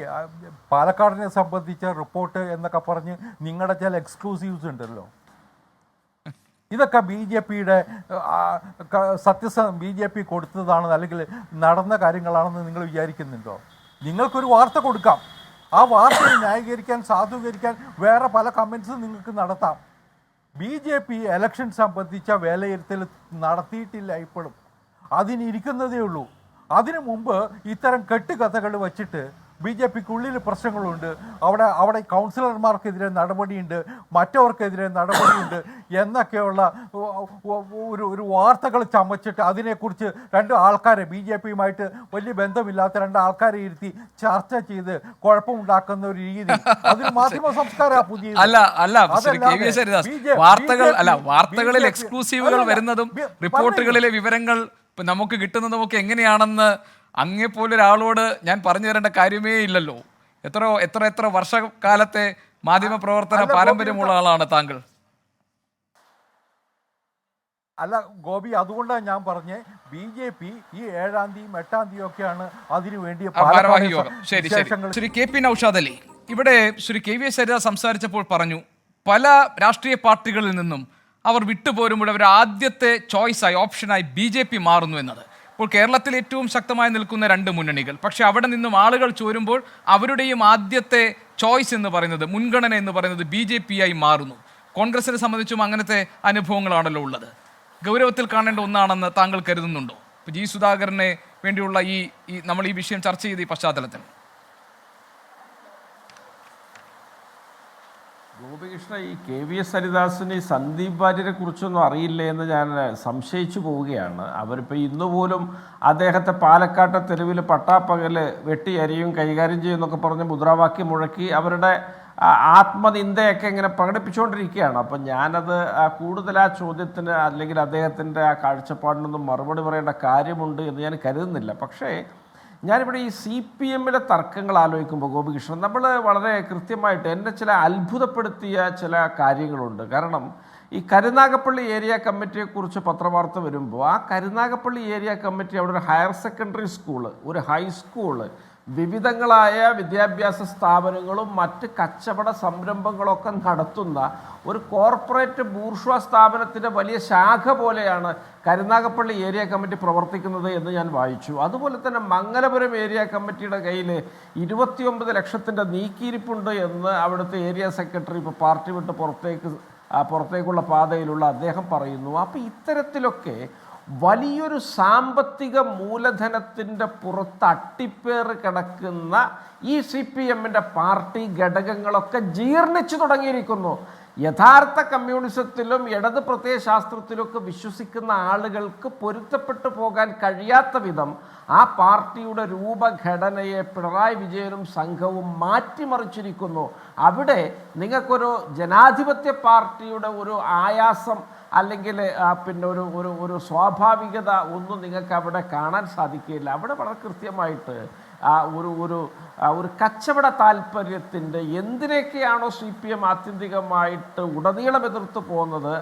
പാലക്കാടിനെ സംബന്ധിച്ച റിപ്പോർട്ട് എന്നൊക്കെ പറഞ്ഞ് നിങ്ങളുടെ ചില എക്സ്ക്ലൂസീവ്സ് ഉണ്ടല്ലോ. ഇതൊക്കെ BJPയുടെ BJP കൊടുത്തതാണ് അല്ലെങ്കിൽ നടന്ന കാര്യങ്ങളാണെന്ന് നിങ്ങൾ വിചാരിക്കുന്നുണ്ടോ? നിങ്ങൾക്കൊരു വാർത്ത കൊടുക്കാം, ആ വാർത്തയെ ന്യായീകരിക്കാൻ സാധൂകരിക്കാൻ വേറെ പല കമൻസും നിങ്ങൾക്ക് നടത്താം. BJP ഇലക്ഷൻ സംബന്ധിച്ച വിലയിരുത്തൽ നടത്തിയിട്ടില്ല ഇപ്പോഴും. അതിനിരിക്കുന്നതേ ഉള്ളൂ. അതിനു മുമ്പ് ഇത്തരം കെട്ടുകഥകൾ വച്ചിട്ട് BJPക്കുള്ളിൽ പ്രശ്നങ്ങളുണ്ട്, അവിടെ കൗൺസിലർമാർക്കെതിരെ നടപടിയുണ്ട്, മറ്റവർക്കെതിരെ നടപടിയുണ്ട് എന്നൊക്കെയുള്ള ഒരു വാർത്തകൾ ചമച്ചിട്ട് അതിനെക്കുറിച്ച് 2 ആൾക്കാരെ, BJPയുമായിട്ട് വലിയ ബന്ധമില്ലാത്ത 2 ആൾക്കാരെ ഇരുത്തി ചർച്ച ചെയ്ത് കുഴപ്പമുണ്ടാക്കുന്ന ഒരു രീതി, അതിന് മാധ്യമ സംസ്കാരം പുതിയ വാർത്തകളിൽ എക്സ്ക്ലൂസീവുകൾ വരുന്നതും റിപ്പോർട്ടുകളിലെ വിവരങ്ങൾ നമുക്ക് കിട്ടുന്നതുമൊക്കെ എങ്ങനെയാണെന്ന് അങ്ങേപ്പോലൊരാളോട് ഞാൻ പറഞ്ഞു തരേണ്ട കാര്യമേ ഇല്ലല്ലോ. എത്ര വർഷക്കാലത്തെ മാധ്യമ പ്രവർത്തന പാരമ്പര്യമുള്ള ആളാണ് താങ്കൾ. അല്ല ഗോപി, അതുകൊണ്ടാണ് ഞാൻ പറഞ്ഞേ BJP ഈ 7-ാം തീയതിയും 8-ാം തീയതിയും ഒക്കെയാണ് അതിനു വേണ്ടി ഭാരവാഹി യോഗം. ശരി. ശ്രീ KP നൗഷാദ് അലി, ഇവിടെ ശ്രീ KVS ഹരിദാസ് സംസാരിച്ചപ്പോൾ പറഞ്ഞു പല രാഷ്ട്രീയ പാർട്ടികളിൽ നിന്നും അവർ വിട്ടുപോരുമ്പോൾ അവർ ആദ്യത്തെ ചോയ്സായി ഓപ്ഷനായി BJP മാറുന്നു എന്നത്. ഇപ്പോൾ കേരളത്തിൽ ഏറ്റവും ശക്തമായി നിൽക്കുന്ന 2 മുന്നണികൾ, പക്ഷെ അവിടെ നിന്നും ആളുകൾ ചോരുമ്പോൾ അവരുടെയും ആദ്യത്തെ ചോയ്സ് എന്ന് പറയുന്നത്, മുൻഗണന എന്ന് പറയുന്നത് BJP-ആയി മാറുന്നു. കോൺഗ്രസിനെ സംബന്ധിച്ചും അങ്ങനത്തെ അനുഭവങ്ങളാണല്ലോ ഉള്ളത്. ഗൗരവത്തിൽ കാണേണ്ട ഒന്നാണെന്ന് താങ്കൾ കരുതുന്നുണ്ടോ? ഇപ്പോൾ G സുധാകരനെ വേണ്ടിയുള്ള നമ്മൾ ഈ വിഷയം ചർച്ച ചെയ്ത ഈ പശ്ചാത്തലത്തിൽ ഗോപികൃഷ്ണ, ഈ KVS ഹരിദാസിന് ഈ സന്ദീപ് വാര്യരെ കുറിച്ചൊന്നും അറിയില്ല എന്ന് ഞാൻ സംശയിച്ചു പോവുകയാണ്. അവരിപ്പോൾ ഇന്ന് പോലും അദ്ദേഹത്തെ പാലക്കാട്ടെ തെരുവിൽ പട്ടാപ്പകൽ വെട്ടിയരിയും കൈകാര്യം ചെയ്യുമെന്നൊക്കെ പറഞ്ഞ് മുദ്രാവാക്യം മുഴക്കി അവരുടെ ആത്മനിന്ദയൊക്കെ ഇങ്ങനെ പ്രകടിപ്പിച്ചുകൊണ്ടിരിക്കുകയാണ്. അപ്പം ഞാനത് കൂടുതൽ ആ ചോദ്യത്തിന് അല്ലെങ്കിൽ അദ്ദേഹത്തിൻ്റെ ആ കാഴ്ചപ്പാടിനൊന്നും മറുപടി പറയേണ്ട കാര്യമുണ്ട് എന്ന് ഞാൻ കരുതുന്നില്ല. പക്ഷേ ഞാനിവിടെ ഈ CPM-ലെ തർക്കങ്ങൾ ആലോചിക്കുമ്പോൾ ഗോപികൃഷ്ണൻ, നമ്മൾ വളരെ കൃത്യമായിട്ട് എന്നെ ചില അത്ഭുതപ്പെടുത്തിയ ചില കാര്യങ്ങളുണ്ട്. കാരണം ഈ കരുനാഗപ്പള്ളി ഏരിയ കമ്മിറ്റിയെക്കുറിച്ച് പത്രവാർത്ത വരുമ്പോൾ ആ കരുനാഗപ്പള്ളി ഏരിയ കമ്മിറ്റി അവിടെ ഒരു ഹയർ സെക്കൻഡറി സ്കൂള്, ഒരു ഹൈസ്കൂള്, വിവിധങ്ങളായ വിദ്യാഭ്യാസ സ്ഥാപനങ്ങളും മറ്റ് കച്ചവട സംരംഭങ്ങളൊക്കെ നടത്തുന്ന ഒരു കോർപ്പറേറ്റ് ബൂർഷ്വാ സ്ഥാപനത്തിൻ്റെ വലിയ ശാഖ പോലെയാണ് കരുനാഗപ്പള്ളി ഏരിയ കമ്മിറ്റി പ്രവർത്തിക്കുന്നത് എന്ന് ഞാൻ വായിച്ചു. അതുപോലെ തന്നെ മംഗലപുരം ഏരിയ കമ്മിറ്റിയുടെ കയ്യിൽ 29 ലക്ഷത്തിൻ്റെ നീക്കിയിരിപ്പുണ്ട് എന്ന് അവിടുത്തെ ഏരിയ സെക്രട്ടറി ഇപ്പോൾ പാർട്ടി വിട്ട് പുറത്തേക്കുള്ള പാതയിലുള്ള അദ്ദേഹം പറയുന്നു. അപ്പോൾ ഇത്തരത്തിലൊക്കെ വലിയൊരു സാമ്പത്തിക മൂലധനത്തിൻ്റെ പുറത്ത് അട്ടിപ്പേറ് കിടക്കുന്ന ഈ CPM-ൻ്റെ പാർട്ടി ഘടകങ്ങളൊക്കെ ജീർണിച്ചു തുടങ്ങിയിരിക്കുന്നു. യഥാർത്ഥ കമ്മ്യൂണിസത്തിലും ഇടത് പ്രത്യയശാസ്ത്രത്തിലൊക്കെ വിശ്വസിക്കുന്ന ആളുകൾക്ക് പൊരുത്തപ്പെട്ടു പോകാൻ കഴിയാത്ത വിധം ആ പാർട്ടിയുടെ രൂപഘടനയെ പിണറായി വിജയനും സംഘവും മാറ്റിമറിച്ചിരിക്കുന്നു. അവിടെ നിങ്ങൾക്കൊരു ജനാധിപത്യ പാർട്ടിയുടെ ഒരു ആയാസം അല്ലെങ്കിൽ പിന്നെ ഒരു സ്വാഭാവികത ഒന്നും നിങ്ങൾക്ക് അവിടെ കാണാൻ സാധിക്കില്ല. അവിടെ വളരെ കൃത്യമായിട്ട് ഒരു കച്ചവട താല്പര്യത്തിൻ്റെ എന്തിനൊക്കെയാണോ CPM ആത്യന്തികമായിട്ട് ഉടനീളം എതിർത്ത് പോകുന്നത്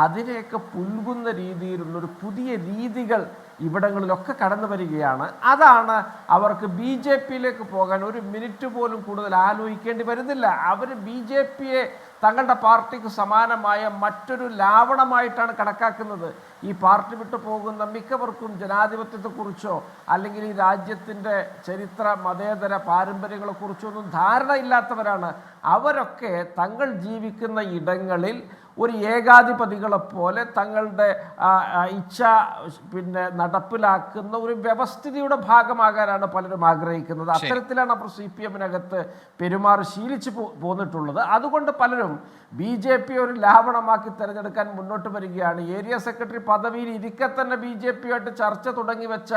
അതിനെയൊക്കെ പുൽകുന്ന രീതിയിലുള്ളൊരു പുതിയ രീതികൾ ഇവിടങ്ങളിലൊക്കെ കടന്നു വരികയാണ്. അതാണ് അവർക്ക് BJPയിലേക്ക് പോകാൻ ഒരു മിനിറ്റ് പോലും കൂടുതൽ ആലോചിക്കേണ്ടി വരുന്നില്ല. അവർ BJPയെ തങ്ങളുടെ പാർട്ടിക്ക് സമാനമായ മറ്റൊരു ലാവണമായിട്ടാണ് കണക്കാക്കുന്നത്. ഈ പാർട്ടി വിട്ടു പോകുന്ന മിക്കവർക്കും ജനാധിപത്യത്തെക്കുറിച്ചോ അല്ലെങ്കിൽ ഈ രാജ്യത്തിൻ്റെ ചരിത്ര മതേതര പാരമ്പര്യങ്ങളെക്കുറിച്ചോ ഒന്നും ധാരണയില്ലാത്തവരാണ്. അവരൊക്കെ തങ്ങൾ ജീവിക്കുന്ന ഇടങ്ങളിൽ ഒരു ഏകാധിപതികളെപ്പോലെ തങ്ങളുടെ ഇച്ഛ പിന്നെ നടപ്പിലാക്കുന്ന ഒരു വ്യവസ്ഥിതിയുടെ ഭാഗമാകാനാണ് പലരും ആഗ്രഹിക്കുന്നത്. അത്തരത്തിലാണ് അപ്പോൾ CPMനകത്ത് പെരുമാറി ശീലിച്ചു പോന്നിട്ടുള്ളത്. അതുകൊണ്ട് പലരും BJP ഒരു ലാവണമാക്കി തിരഞ്ഞെടുക്കാൻ മുന്നോട്ട് വരികയാണ്. ഏരിയ സെക്രട്ടറി പദവിയിൽ ഇരിക്കെ തന്നെ BJPയുമായിട്ട് ചർച്ച തുടങ്ങി വെച്ച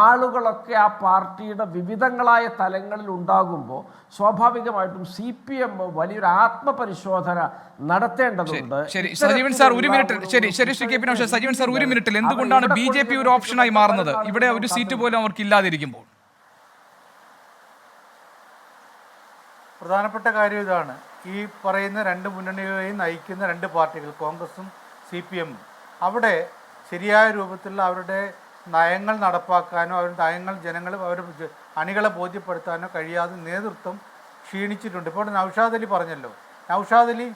ആളുകളൊക്കെ ആ പാർട്ടിയുടെ വിവിധങ്ങളായ തലങ്ങളിൽ ഉണ്ടാകുമ്പോൾ സ്വാഭാവികമായിട്ടും CPM വലിയൊരു ആത്മപരിശോധന നടത്തേണ്ടതുണ്ട്. ശരി സജീവൻ സാർ ഒരു മിനിറ്റ്. ശരി ശ്രീ KP നൗഷാദ്, സജീവൻ സാർ ഒരു മിനിറ്റിൽ എന്തുകൊണ്ടാണ് BJP ഒരു ഓപ്ഷനായി മാറുന്നത് ഇവിടെ ഒരു സീറ്റ് പോലും അവർക്ക് ഇല്ലാതിരിക്കുമ്പോൾ? പ്രധാനപ്പെട്ട കാര്യം ഇതാണ്. ഈ പറയുന്ന രണ്ട് മുന്നണികളെയും നയിക്കുന്ന രണ്ട് പാർട്ടികൾ കോൺഗ്രസും CPMഉം അവിടെ ശരിയായ രൂപത്തിലുള്ള അവരുടെ നയങ്ങൾ നടപ്പാക്കാനോ അവരുടെ നയങ്ങൾ അവരുടെ അണികളെ ബോധ്യപ്പെടുത്താനോ കഴിയാതെ നേതൃത്വം ക്ഷീണിച്ചിട്ടുണ്ട്. ഇപ്പോൾ നൗഷാദ് അലി പറഞ്ഞല്ലോ, നൗഷാദ് അലി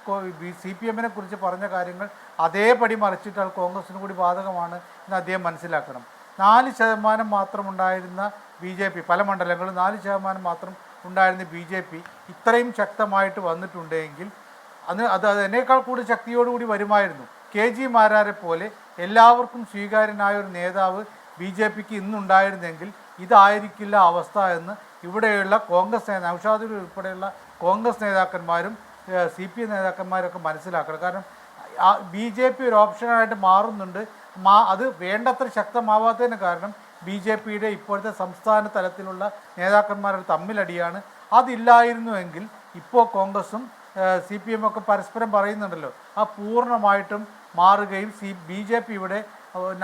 CPMനെ കുറിച്ച് പറഞ്ഞ കാര്യങ്ങൾ അതേപടി മറിച്ചിട്ടാൽ കോൺഗ്രസിന് കൂടി ബാധകമാണ് എന്ന് അദ്ദേഹം മനസ്സിലാക്കണം. 4% മാത്രം ഉണ്ടായിരുന്ന BJP, പല മണ്ഡലങ്ങളും 4% മാത്രം ഉണ്ടായിരുന്ന BJP ഇത്രയും ശക്തമായിട്ട് വന്നിട്ടുണ്ടെങ്കിൽ അതിനേക്കാൾ കൂടുതൽ ശക്തിയോടുകൂടി വരുമായിരുന്നു. KG മാരാരെ പോലെ എല്ലാവർക്കും സ്വീകാര്യനായ ഒരു നേതാവ് BJPക്ക് ഇന്നുണ്ടായിരുന്നെങ്കിൽ ഇതായിരിക്കില്ല അവസ്ഥ എന്ന് ഇവിടെയുള്ള കോൺഗ്രസ് നൗഷാദ് ഉൾപ്പെടെയുള്ള കോൺഗ്രസ് നേതാക്കന്മാരും CPM നേതാക്കന്മാരൊക്കെ മനസ്സിലാക്കണം. കാരണം BJP ഒരു ഓപ്ഷനായിട്ട് മാറുന്നുണ്ട്. അത് വേണ്ടത്ര ശക്തമാവാത്തതിന് കാരണം BJPയുടെ ഇപ്പോഴത്തെ സംസ്ഥാന തലത്തിലുള്ള നേതാക്കന്മാരുടെ തമ്മിലടിയാണ്. അതില്ലായിരുന്നുവെങ്കിൽ ഇപ്പോൾ കോൺഗ്രസും CPM ഒക്കെ പരസ്പരം പറയുന്നുണ്ടല്ലോ, ആ പൂർണ്ണമായിട്ടും മാറുകയും BJP ഇവിടെ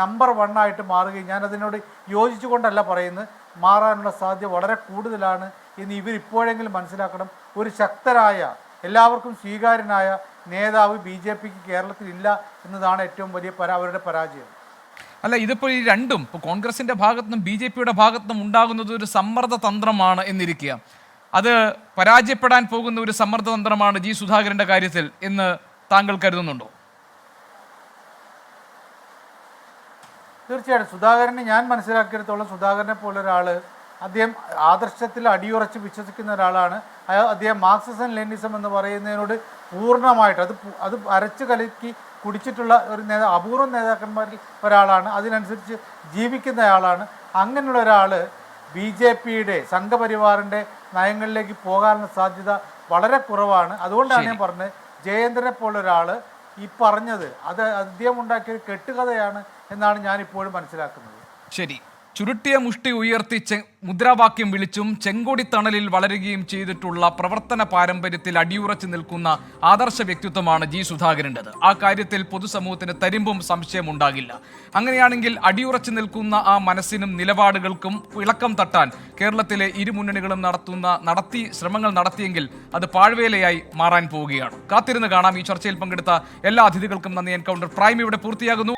നമ്പർ 1 ആയിട്ട് മാറുകയും, ഞാനതിനോട് യോജിച്ചുകൊണ്ടല്ല പറയുന്നത്, മാറാനുള്ള സാധ്യത വളരെ കൂടുതലാണ് എന്ന് ഇവരിപ്പോഴെങ്കിലും മനസ്സിലാക്കണം. ഒരു ശക്തരായ എല്ലാവർക്കും സ്വീകാര്യനായ നേതാവ് BJPക്ക് കേരളത്തിൽ ഇല്ല എന്നതാണ് ഏറ്റവും വലിയ അവരുടെ പരാജയം. അല്ല, ഇതിപ്പോൾ ഈ രണ്ടും ഇപ്പോൾ കോൺഗ്രസിന്റെ ഭാഗത്തുനിന്നും BJPയുടെ ഭാഗത്തുനിന്നും ഉണ്ടാകുന്നത് ഒരു സമ്മർദ്ദ തന്ത്രമാണ് എന്നിരിക്കുക. അത് പരാജയപ്പെടാൻ പോകുന്ന ഒരു സമ്മർദ്ദ തന്ത്രമാണ് G. സുധാകരന്റെ കാര്യത്തിൽ എന്ന് താങ്കൾ കരുതുന്നുണ്ടോ? തീർച്ചയായിട്ടും സുധാകരനെ ഞാൻ മനസ്സിലാക്കിയെടുത്തോളം സുധാകരനെ പോലൊരാൾ, അദ്ദേഹം ആദർശത്തിൽ അടിയുറച്ച് വിശ്വസിക്കുന്ന ഒരാളാണ്. അദ്ദേഹം മാർക്സിസം ലെനിനിസം എന്ന് പറയുന്നതിനോട് പൂർണ്ണമായിട്ട് അത് അരച്ച് കലക്കി കുടിച്ചിട്ടുള്ള ഒരു അപൂർവ നേതാക്കന്മാരിൽ ഒരാളാണ്. അതിനനുസരിച്ച് ജീവിക്കുന്നയാളാണ്. അങ്ങനെയുള്ള ഒരാൾ BJPയുടെ സംഘപരിവാറിൻ്റെ നയങ്ങളിലേക്ക് പോകാനുള്ള സാധ്യത വളരെ കുറവാണ്. അതുകൊണ്ടാണ് ഞാൻ പറഞ്ഞത്, ജയേന്ദ്രനെ പോലൊരാൾ ഈ പറഞ്ഞത് അത് അദ്ദേഹം ഉണ്ടാക്കിയ കെട്ടുകഥയാണ് എന്നാണ് ഞാൻ ഇപ്പോഴും മനസ്സിലാക്കുന്നത്. ശരി, ചുരുട്ടിയ മുഷ്ടി ഉയർത്തി മുദ്രാവാക്യം വിളിച്ചും ചെങ്കൊടിത്തണലിൽ വളരുകയും ചെയ്തിട്ടുള്ള പ്രവർത്തന പാരമ്പര്യത്തിൽ അടിയുറച്ചു നിൽക്കുന്ന ആദർശ വ്യക്തിത്വമാണ് G. സുധാകരൻ്റെത്. ആ കാര്യത്തിൽ പൊതുസമൂഹത്തിന് തരിമ്പും സംശയമുണ്ടാകില്ല. അങ്ങനെയാണെങ്കിൽ അടിയുറച്ചു നിൽക്കുന്ന ആ മനസ്സിനും നിലപാടുകൾക്കും ഇളക്കം തട്ടാൻ കേരളത്തിലെ ഇരുമുന്നണികളും ശ്രമങ്ങൾ നടത്തിയെങ്കിൽ അത് പാഴ്വേലയായി മാറാൻ പോവുകയാണ്. കാത്തിരുന്ന് കാണാം. ഈ ചർച്ചയിൽ പങ്കെടുത്ത എല്ലാ അതിഥികൾക്കും നന്ദി. എൻകൗണ്ടർ പ്രൈം ഇവിടെ പൂർത്തിയാകുന്നു.